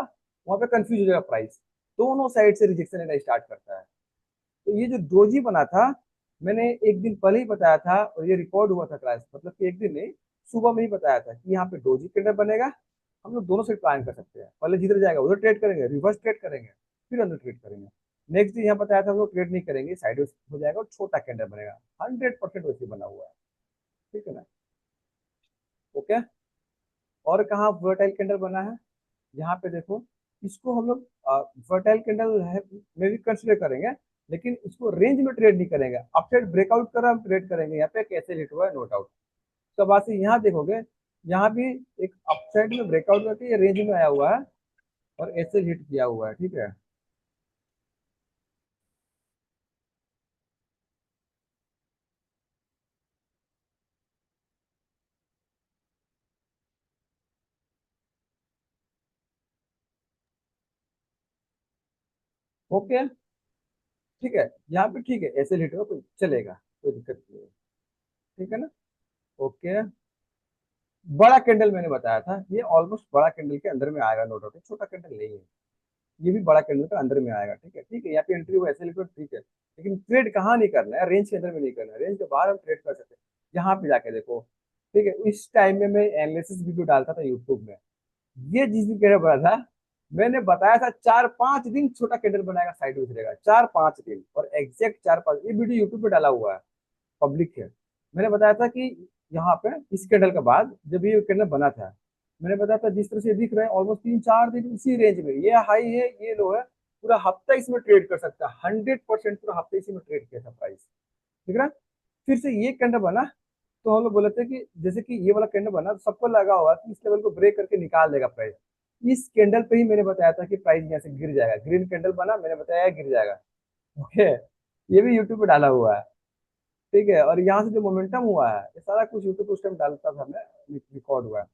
वहां पे कंफ्यूज हो जाएगा प्राइस, दोनों साइड से रिजेक्शन लेना स्टार्ट करता है। तो ये जो डोजी बना था, मैंने एक दिन पहले ही बताया था और ये रिकॉर्ड हुआ था क्लास, मतलब कि एक दिन नहीं, सुबह में ही बताया था कि यहाँ पे डोजी कैंडल बनेगा। हम लोग दोनों से प्लान कर सकते हैं, पहले जिधर जाएगा उधर ट्रेड करेंगे, रिवर्स ट्रेड करेंगे, फिर अंदर ट्रेड करेंगे। नेक्स्ट दिन यहाँ बताया था हम लोग ट्रेड नहीं करेंगे, साइड हो जाएगा और छोटा कैंडल बनेगा। 100% वैसे बना हुआ है, ठीक है ना। ओके। और कहाँ वर्टाइल कैंडल बना है, यहाँ पे देखो, इसको हम लोग वर्टाइल कैंडल है में भी कंसिडर करेंगे, लेकिन इसको रेंज में ट्रेड नहीं करेंगे। अपसाइड ब्रेकआउट कर रहा हम ट्रेड करेंगे, यहाँ पे कैसे हिट हुआ है नोट आउट। तो बाद से यहाँ देखोगे, यहाँ भी एक अपसाइड में ब्रेकआउट करके ये रेंज में आया हुआ है और ऐसे हिट किया हुआ है, ठीक है। ओके, ठीक है, यहाँ पे ठीक है, ऐसे हिट हो कोई चलेगा, कोई दिक्कत नहीं है, ठीक है ना। ओके। बड़ा कैंडल मैंने बताया था, ये ऑलमोस्ट बड़ा कैंडल के अंदर में आएगा, नो डाउट, छोटा कैंडल नहीं है। ये भी बड़ा कैंडल के अंदर में आएगा, ठीक है, ठीक है, यहाँ पे एंट्री हो ऐसे लिखो, ठीक है, लेकिन ट्रेड कहाँ नहीं करना है, रेंज के अंदर में नहीं करना है, रेंज के बाहर हम ट्रेड कर सकते हैं। यहाँ पे जाके देखो, ठीक है, इस टाइम में मैं एनालिसिस वीडियो डालता था यूट्यूब में। ये जिस दिन कैंडल बना था, मैंने बताया था 4-5 दिन छोटा कैंडल बनाएगा, साइड में चलेगा 4-5 दिन, और एग्जैक्ट 4-5, ये वीडियो यूट्यूब पे डाला हुआ है, पब्लिक है। मैंने बताया था कि यहाँ पे इस कैंडल के बाद जब ये कैंडल बना था, मैंने बताया था जिस तरह से दिख रहा है ऑलमोस्ट 3-4 दिन इसी रेंज में, ये हाई है ये लो है, पूरा हफ्ता इसमें ट्रेड कर सकता है, 100% पूरा हफ्ता इसी में ट्रेड किया था प्राइस, ठीक है ना। फिर से ये कैंडल बना, तो हम लोग बोले थे कि जैसे कि ये वाला कैंडल बना तो सबको लगा हुआ कि इस लेवल को ब्रेक करके निकाल देगा प्राइस। इस कैंडल पे ही मैंने बताया था कि प्राइस यहाँ से गिर जाएगा, ग्रीन कैंडल बना, मैंने बताया गिर जाएगा। ओके, ये भी यूट्यूब पे डाला हुआ है, ठीक है। और यहाँ से जो मोमेंटम हुआ है, ये सारा कुछ यूट्यूब उस टाइम डालता था, मैं रिकॉर्ड हुआ है।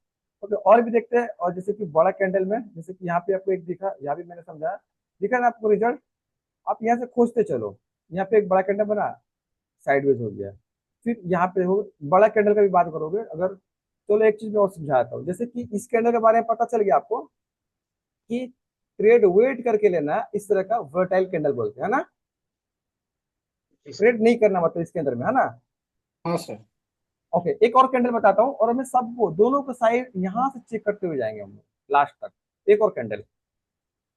ओके, और भी देखते हैं। और जैसे कि बड़ा कैंडल में, जैसे कि यहाँ पे आपको एक दिखा, यहाँ भी मैंने समझाया, दिखा ना आपको रिजल्ट। आप यहाँ से खोजते चलो, यहाँ पे एक बड़ा कैंडल बना, साइडवेज हो गया, फिर यहाँ पे हो बड़ा कैंडल का भी बात करोगे अगर। चलो एक चीज मैं और समझाता हूँ, जैसे कि इस कैंडल के बारे में पता चल गया आपको कि ट्रेड वेट करके लेना है, इस तरह का वर्टाइल कैंडल बोलते हैं ना। जी सर। ट्रेड नहीं करना मतलब इसके अंदर में, है ना। हाँ सर। ओके, एक और कैंडल बताता हूँ, और हमें सबको दोनों का साइड यहाँ से चेक करते हुए जाएंगे हम लास्ट तक। एक और कैंडल,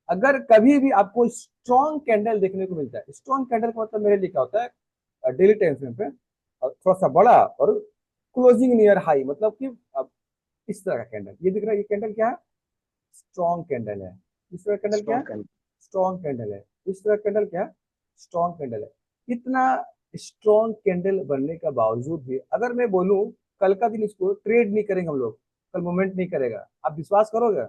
अगर कभी भी आपको स्ट्रॉन्ग कैंडल देखने को मिलता है, स्ट्रॉन्ग कैंडल का मतलब मेरे लिए क्या होता है, डेली टाइम फ्रेम पे और थोड़ा सा बड़ा और क्लोजिंग नियर हाई, मतलब कि अब इस तरह का कैंडल ये दिख रहा है, ये कैंडल क्या है, स्ट्रॉन्ग कैंडल है। इस तरह कैंडल क्या है, स्ट्रॉन्ग कैंडल। स्ट्रॉन्ग कैंडल है। इस तरह कैंडल क्या है, स्ट्रॉन्ग कैंडल है। इतना स्ट्रॉन्ग कैंडल बनने का बावजूद भी अगर मैं बोलूं कल का दिन इसको ट्रेड नहीं करेंगे हम लोग, कल मूवमेंट नहीं करेगा, आप विश्वास करोगे?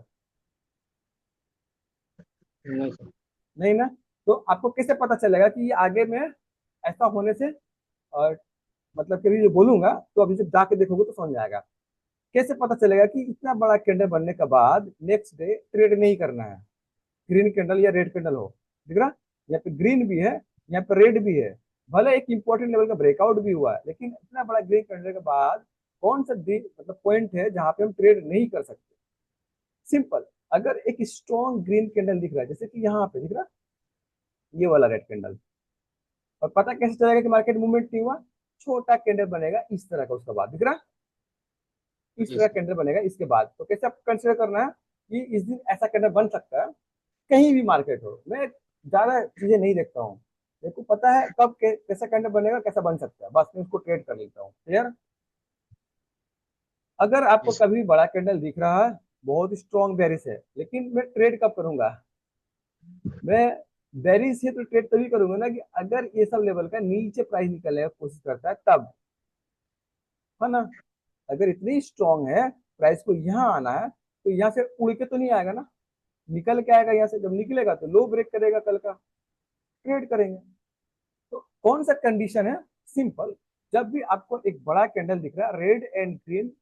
नहीं सर। नहीं ना। तो आपको कैसे पता चलेगा कि ये आगे में ऐसा होने से, और मतलब कि अभी जो बोलूंगा तो अभी जब जाके देखोगे तो समझ में आएगा। कैसे पता चलेगा कि इतना बड़ा कैंडल बनने के बाद नेक्स्ट डे ट्रेड नहीं करना है, ग्रीन कैंडल या रेड कैंडल हो, दिख रहा, यहाँ पे ग्रीन भी है, यहाँ पे रेड भी है, भले एक इंपॉर्टेंट लेवल का ब्रेकआउट भी हुआ है, लेकिन इतना बड़ा ग्रीन कैंडल के बाद कौन सा मतलब पॉइंट है जहां पे हम ट्रेड नहीं कर सकते? सिंपल, अगर एक स्ट्रॉन्ग ग्रीन कैंडल दिख रहा है, जैसे कि यहाँ पे दिख रहा, ये वाला रेड कैंडल, और पता कैसे चलेगा कि मार्केट मूवमेंट नहीं हुआ? छोटा कैंडल बनेगा इस तरह का, उसके बाद दिख रहा, इस जी तरह सर। कैंडल बनेगा इसके बाद, तो कैसे आप कंसिडर करना है कि इस दिन ऐसा कैंडल बन सकता है। कहीं भी मार्केट हो, मैं ज्यादा चीजें नहीं देखता हूँ, मेरे को पता है कब कैसा कैंडल बनेगा, कैसा बन सकता है, बस मैं उसको ट्रेड कर लेता हूँ, क्लियर। अगर जी आपको सर। कभी बड़ा कैंडल दिख रहा है, बहुत स्ट्रॉन्ग बेरिश है, लेकिन मैं ट्रेड कब करूंगा? मैं बेरिश है तो ट्रेड तभी करूंगा ना कि अगर ये सब लेवल का नीचे प्राइस निकलने की कोशिश करता है तब, है ना। अगर इतनी स्ट्रांग है, प्राइस को यहाँ आना है, तो यहाँ से उड़ के तो नहीं आएगा ना, निकल के आएगा यहाँ से, जब निकलेगा तो लो ब्रेक करेगा कल का, ट्रेड करेंगे। तो कौन सा कंडीशन है, सिंपल, जब भी आपको एक बड़ा कैंडल दिख रहा है रेड एंड ग्रीन,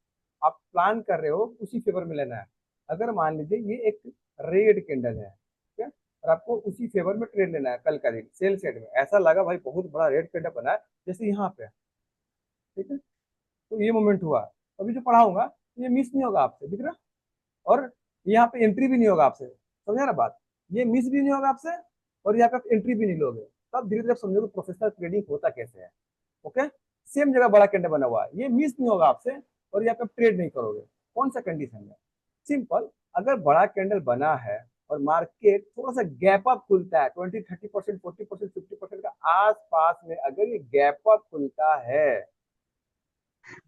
आप प्लान कर रहे हो उसी फेवर में लेना है। अगर मान लीजिए ये एक रेड कैंडल है, ठीक है, और आपको उसी फेवर में ट्रेड लेना है कल का दिन, सेल साइड में ऐसा लगा भाई बहुत बड़ा रेड कैंडल बना है, जैसे यहाँ पे, ठीक है, तो ये मोमेंट हुआ, अभी जो पढ़ाऊंगा ये मिस नहीं होगा आपसे, दिख रहा, और यहाँ पे एंट्री भी नहीं होगा आपसे, समझा ना बात, ये मिस भी नहीं होगा आपसे, और यहाँ पे आप एंट्री भी नहीं लोगे, तब धीरे धीरे समझो कि प्रोफेशनल ट्रेडिंग होता कैसे है। ओके, सेम जगह बड़ा कैंडल बना हुआ है, ये मिस नहीं होगा आपसे और यहाँ पे ट्रेड नहीं करोगे। कौन सा कंडीशन है? सिंपल, अगर बड़ा कैंडल बना है और मार्केट थोड़ा सा गैप अप खुलता है 20-30%, 40%, 50% का आसपास में, अगर ये गैप अप खुलता है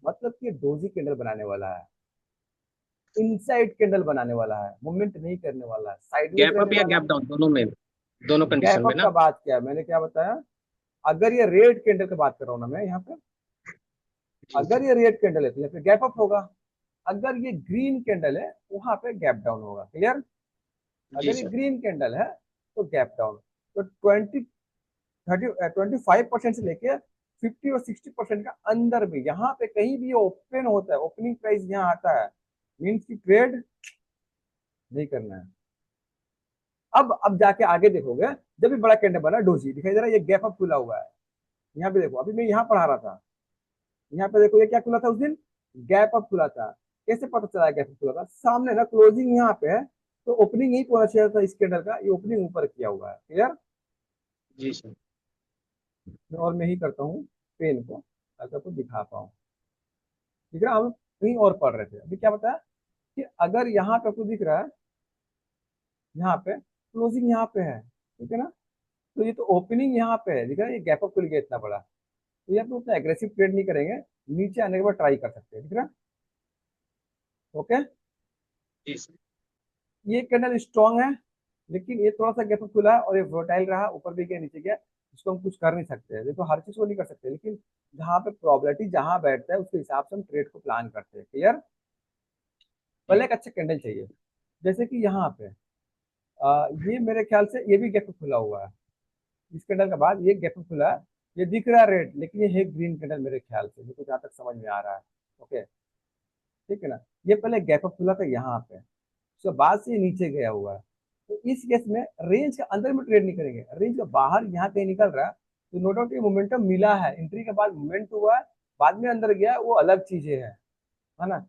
मतलब कि डोजी कैंडल बनाने वाला है, इनसाइड कैंडल बनाने वाला है, मूवमेंट नहीं करने वाला है, साइडवेज गैप रहने अप या वाला गैप है। डाउन दोनों में, दोनों कंडीशन गैप में अप ना। का बात क्या है, मैंने क्या बताया? अगर ये रेड कैंडल की बात कर रहा हूँ ना मैं यहाँ पे, जी अगर सर। ये रेड कैंडल है तो यहाँ पे गैप अप होगा, अगर ये ग्रीन कैंडल है वहां पे गैप डाउन होगा। क्लियर? जी अगर ये सर। ग्रीन कैंडल है तो गैप डाउन। तो 25% से लेके 50 और 60% का अंदर भी यहाँ पे कहीं भी ओपन होता है, ओपनिंग प्राइस यहाँ आता है, मीन्स की ट्रेड नहीं करना है। अब जाके आगे देखोगे, जब भी बड़ा कैंडल बना डोजी दिखाई दे रहा है, ये गैप अप खुला हुआ है। यहाँ पे देखो, अभी मैं यहाँ पढ़ा रहा था, यहाँ पे देखो ये क्या खुला था उस दिन? गैप अप खुला था। कैसे पता चला गैप अप खुला था? सामने ना क्लोजिंग यहाँ पे है, तो ओपनिंग यही होना चाहिए था इस कैंडल का, ये ओपनिंग ऊपर किया हुआ है। क्लियर? जी सर। और मैं ही करता हूँ पेन को ताकि आपको दिखा पाऊँ। ठीक है, हम कहीं और पढ़ रहे थे, अभी क्या बताया कि अगर यहाँ पे आपको दिख रहा है, यहाँ पे क्लोजिंग यहाँ पे है, ठीक है ना, तो ये तो ओपनिंग यहाँ पे है, दिख रहा है, ये गैप अप खुल गया इतना बड़ा, तो यहाँ पे उतना एग्रेसिव ट्रेड नहीं करेंगे, नीचे आने के बाद ट्राई कर सकते हैं। ठीक है ना? ओके, जी सर। ये कैंडल स्ट्रॉन्ग है, लेकिन ये थोड़ा सा गैप अप खुला है और ये वोटाइल रहा, ऊपर भी गया नीचे गया, इसको हम कुछ कर नहीं सकते। देखो हर चीज को नहीं कर सकते, लेकिन जहाँ पे प्रोबेबिलिटी जहाँ बैठता है उसके हिसाब से हम ट्रेड को प्लान करते हैं। क्लियर? पहले जी एक अच्छा कैंडल चाहिए, जैसे कि यहाँ पे ये मेरे ख्याल से ये भी गैप खुला हुआ है, इस कैंडल के बाद ये गैप खुला है, ये दिख रहा है रेड, लेकिन ये है ग्रीन कैंडल मेरे ख्याल से, मुझे जहाँ तक समझ में आ रहा है। ओके, ठीक है ना, ये पहले गैप अप खुला था यहाँ पे, उसके बाद से ये नीचे गया हुआ है। तो इस केस में रेंज के अंदर में ट्रेड नहीं करेंगे, रेंज के बाहर यहाँ कहीं निकल रहा है तो नो डाउट ये मोमेंटम मिला है, एंट्री के बाद मूवमेंट हुआ है, बाद में अंदर गया, वो अलग चीजें है ना।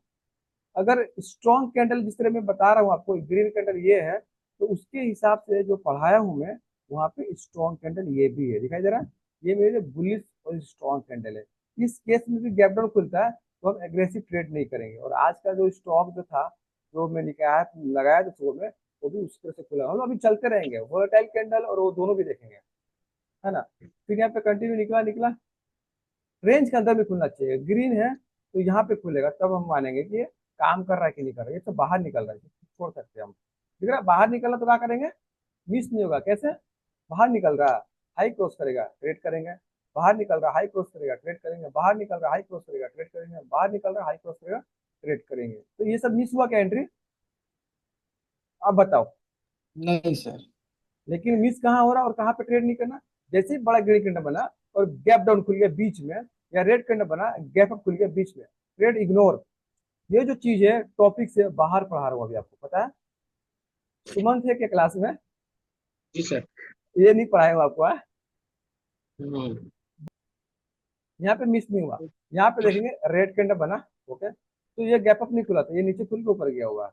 अगर स्ट्रॉन्ग कैंडल जिस तरह मैं बता रहा हूँ आपको, ग्रीन कैंडल ये है, तो उसके हिसाब से जो पढ़ाया हूँ मैं, वहाँ पे स्ट्रॉन्ग कैंडल ये भी है, दिखाई दे रहा है, ये मेरे बुलिश और स्ट्रॉन्ग कैंडल है। इस केस में भी गैप डाउन खुलता है तो हम एग्रेसिव ट्रेड नहीं करेंगे। और आज का जो स्टॉक जो था, जो मैं निकाया लगाया था सुबह में, वो भी उस तरह से खुला, हम अभी चलते रहेंगे वोलेटाइल कैंडल और वो दोनों भी देखेंगे, है ना। फिर यहाँ पे कंटिन्यू निकला निकला, रेंज के अंदर भी खुलना चाहिए, ग्रीन है तो यहाँ पे खुलेगा, तब हम मानेंगे कि ये काम कर रहा है कि नहीं कर रहा है। ये तो बाहर निकल रहा है, छोड़ सकते हैं हम। ठीक है ना? बाहर निकलना तो क्या करेंगे? मिस नहीं होगा। कैसे? बाहर निकल रहा है, हाई क्रॉस करेगा, ट्रेड करेंगे, बाहर निकल रहा है, हाई क्रॉस करेगा, ट्रेड करेंगे, बाहर निकल रहा है, हाई क्रॉस करेगा, ट्रेड करेंगे, बाहर निकल रहा है, हाई क्रॉस करेगा, ट्रेड करेंगे। तो ये सब मिस हुआ क्या एंट्री? अब बताओ। नहीं सर। लेकिन मिस कहाँ हो रहा है और कहाँ पे ट्रेड नहीं करना? जैसे ही बड़ा ग्रीन कैंडल बना और गैप डाउन खुल गया बीच में, या रेड कैंडल बना गैप अप खुल गया बीच में, ट्रेड इग्नोर। ये जो चीज है टॉपिक से बाहर पढ़ा रहा हूँ अभी, आपको पता है। सुमन थे क्या क्लास में? जी सर। ये नहीं पढ़ाया हूँ आपको, है? हम्म। यहाँ पे मिस नहीं हुआ। यहाँ पे देखेंगे रेड कैंडल बना, ओके, तो ये गैप अप नहीं खुला था, ये नीचे खुल के ऊपर गया हुआ,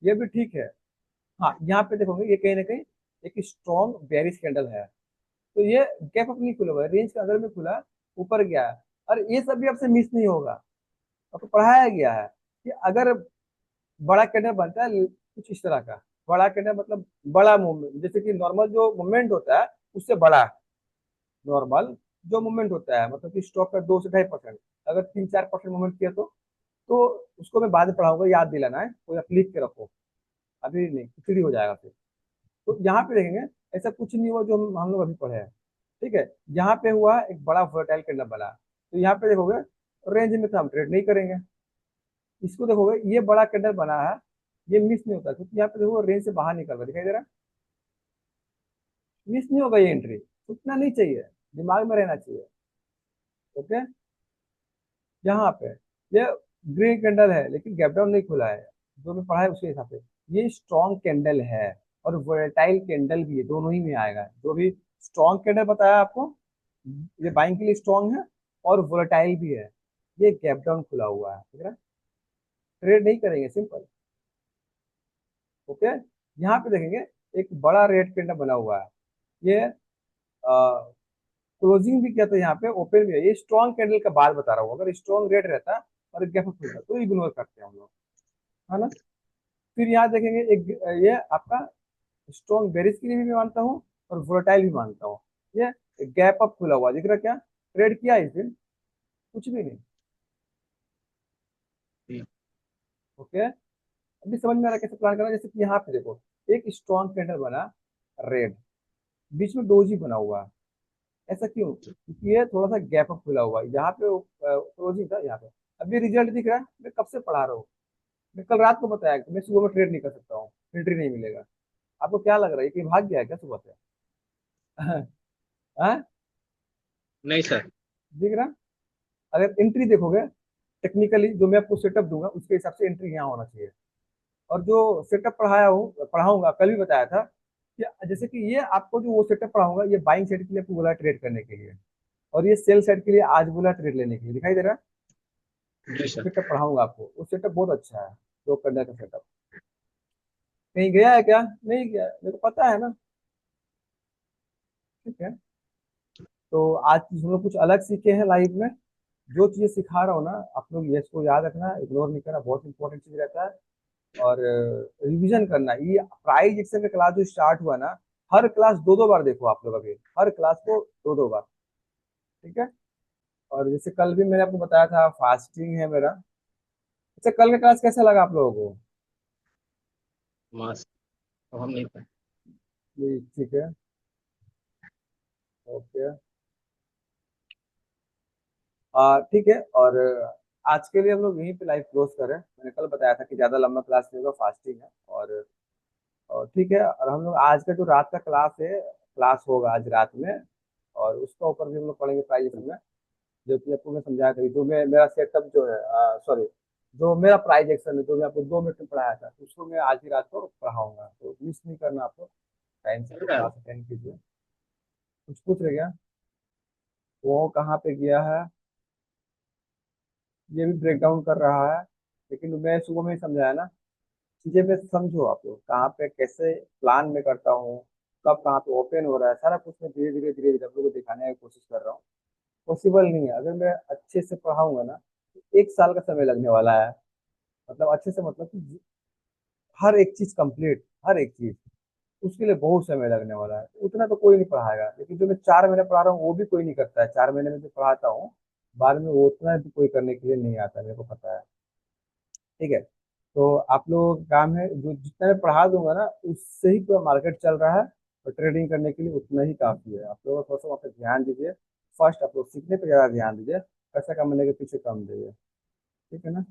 ये भी ठीक है। हाँ, यहाँ पे देखोगे ये कहीं ना कहीं एक स्ट्रॉन्ग बेरिश कैंडल है, तो ये गैप अप नहीं खुला हुआ है, रेंज के अंदर में खुला, ऊपर गया है। और ये सब भी आपसे मिस नहीं होगा, आपको पढ़ाया गया है कि अगर बड़ा कैंडल बनता है कुछ इस तरह का, बड़ा कैंडल मतलब बड़ा मूवमेंट, जैसे कि नॉर्मल जो मूवमेंट होता है उससे बड़ा, नॉर्मल जो मूवमेंट होता है मतलब कि स्टॉक का 2 से 2.5%, अगर 3-4% मूवमेंट किया तो उसको मैं बाद में पढ़ाऊंगा, याद दिलाना है, कोई आप लिख के रखो, अभी नहीं खिचड़ी हो जाएगा फिर। तो यहाँ पे देखेंगे ऐसा कुछ नहीं हुआ जो हम लोग अभी पढ़े हैं। ठीक है, यहाँ पे हुआ एक बड़ा वर्टाइल कैंडल बना, तो यहाँ पे देखोगे रेंज में तो हम ट्रेड नहीं करेंगे। इसको देखोगे ये बड़ा कैंडल बना है, ये मिस नहीं होता क्योंकि यहाँ पे देखो रेंज से बाहर निकल रहा है, दिखाई दे रहा है, मिस नहीं होगा ये एंट्री, उतना नहीं चाहिए, दिमाग में रहना चाहिए। ओके, यहाँ पे ये ग्रीन कैंडल है लेकिन गैप डाउन नहीं खुला है, जो मैं पढ़ा है उसके हिसाब से ये स्ट्रॉन्ग कैंडल है, और वोलेटाइल कैंडल भी है, दोनों ही में आएगा। जो भी स्ट्रॉन्ग कैंडल बताया आपको, ये बाइंग के लिए स्ट्रॉन्ग है, और वोलेटाइल भी है, ये गैप डाउन खुला हुआ है, ठीक है ना? ट्रेड नहीं करेंगे, सिंपल। ओके, यहाँ पे देखेंगे एक बड़ा रेड कैंडल बना हुआ है, ये क्लोजिंग भी किया था यहाँ पे, ओपन भी है। ये स्ट्रॉन्ग कैंडल का बात बता रहा हूँ, अगर स्ट्रॉन्ग रेट रहता और गैप अप खुलता तो इग्नोर करते हैं हम लोग, है ना। फिर यहाँ देखेंगे एक, ये आपका स्ट्रॉन्ग बेरिश के लिए भी मैं मानता हूँ और वोलेटाइल भी मानता हूँ। ये गैप अप खुला हुआ दिख रहा, क्या ट्रेड किया इस दिन? कुछ भी नहीं। जी ओके, अभी समझ में आ रहा है कैसे प्लान करना है? जैसे कि यहाँ पे देखो, एक स्ट्रॉन्ग कैंडल बना, रेड, बीच में डोजी बना हुआ है। ऐसा क्यों? क्योंकि ये थोड़ा सा गैप अप खुला हुआ है, यहाँ पे क्लोजिंग था यहाँ पे। अभी रिजल्ट दिख रहा है, मैं कब से पढ़ा रहा हूँ, मैं कल रात को बताया कि मैं सुबह में ट्रेड नहीं कर सकता हूँ, एंट्री नहीं मिलेगा। आपको क्या लग रहा है कि भाग गया है क्या सुबह से? हाँ, नहीं सर। दिख रहा। अगर एंट्री देखोगे, टेक्निकली जो मैं आपको सेटअप दूंगा उसके हिसाब से एंट्री यहाँ होना चाहिए। और जो सेटअप पढ़ाऊंगा, कल भी बताया था कि जैसे कि ये आपको जो वो सेटअप पढ़ाऊंगा, ये बाइंग साइड के लिए आपको बोला ट्रेड करने के लिए, और ये सेल साइड के लिए आज बोला ट्रेड लेने के लिए, दिखाई दे रहा है? जी सर। सेटअप पढ़ाऊंगा आपको, वो सेटअप बहुत अच्छा है, जो करने का सेटअप। कहीं गया है क्या? नहीं गया, मेरे को पता है ना। ठीक है, तो आज हम लोग कुछ अलग सीखे हैं लाइफ में। जो चीजें सिखा रहा हूँ ना, आप लोग ये इसको याद रखना, इग्नोर नहीं करना, बहुत इंपॉर्टेंट चीज रहता है। और रिवीजन करना। ये प्राइज एक्शन का क्लास जो स्टार्ट हुआ ना, हर क्लास दो दो बार देखो आप लोग, अभी हर क्लास को दो दो बार। ठीक है। और जैसे कल भी मैंने आपको बताया था, फास्टिंग है मेरा। अच्छा, कल का क्लास कैसा लगा आप लोगों को? मास्क अब हम नहीं पाए। जी, ठीक है। ओके। ठीक है। और आज के लिए हम लोग यहीं पे लाइव क्लोज करें। मैंने कल बताया था कि ज्यादा लंबा क्लास नहीं होगा, फास्टिंग है। और ठीक है, और हम लोग आज का जो रात का क्लास है, क्लास होगा आज रात में, और उसका ऊपर भी हम लोग पढ़ेंगे प्राइजेस में, जो कि आपको मैं समझाया था, जो मैं मेरा सेटअप जो है, सॉरी, जो मेरा प्राइज एक्शन है, जो मैं आपको 2 मिनट में पढ़ाया था, उसको मैं आज ही रात को पढ़ाऊंगा, तो मिस नहीं करना आपको। टाइम से चल रहा है। क्लास अटेंड कीजिए। कुछ पूछ रहे क्या? वो कहाँ पे गया है? ये भी ब्रेक डाउन कर रहा है, लेकिन मैं सुबह में ही समझाया ना। चीजें में समझो आप लोग, कहाँ पे कैसे प्लान में करता हूँ, कब कहाँ पे ओपन हो रहा है, सारा कुछ मैं धीरे धीरे धीरे धीरे आप लोगों को दिखाने की कोशिश कर रहा हूँ। पॉसिबल नहीं है, अगर मैं अच्छे से पढ़ाऊंगा ना, तो 1 साल का समय लगने वाला है। मतलब अच्छे से, मतलब कि हर एक चीज कंप्लीट, हर एक चीज, उसके लिए बहुत समय लगने वाला है। उतना तो कोई नहीं पढ़ाएगा, लेकिन जो मैं 4 महीने पढ़ा रहा हूँ वो भी कोई नहीं करता है। 4 महीने में जो पढ़ाता हूँ, बाद में वो उतना भी कोई करने के लिए नहीं आता, मेरे को पता है। ठीक है, तो आप लोगों का काम है, जो जितना मैं पढ़ा दूंगा ना, उससे ही पूरा मार्केट चल रहा है, और ट्रेडिंग करने के लिए उतना ही काफी है। आप लोग थोड़ा सा वहाँ पे ध्यान दीजिए। फर्स्ट आप लोग सीखने पे ज्यादा ध्यान दीजिए, पैसा कमाने के पीछे कम दीजिए। ठीक है ना।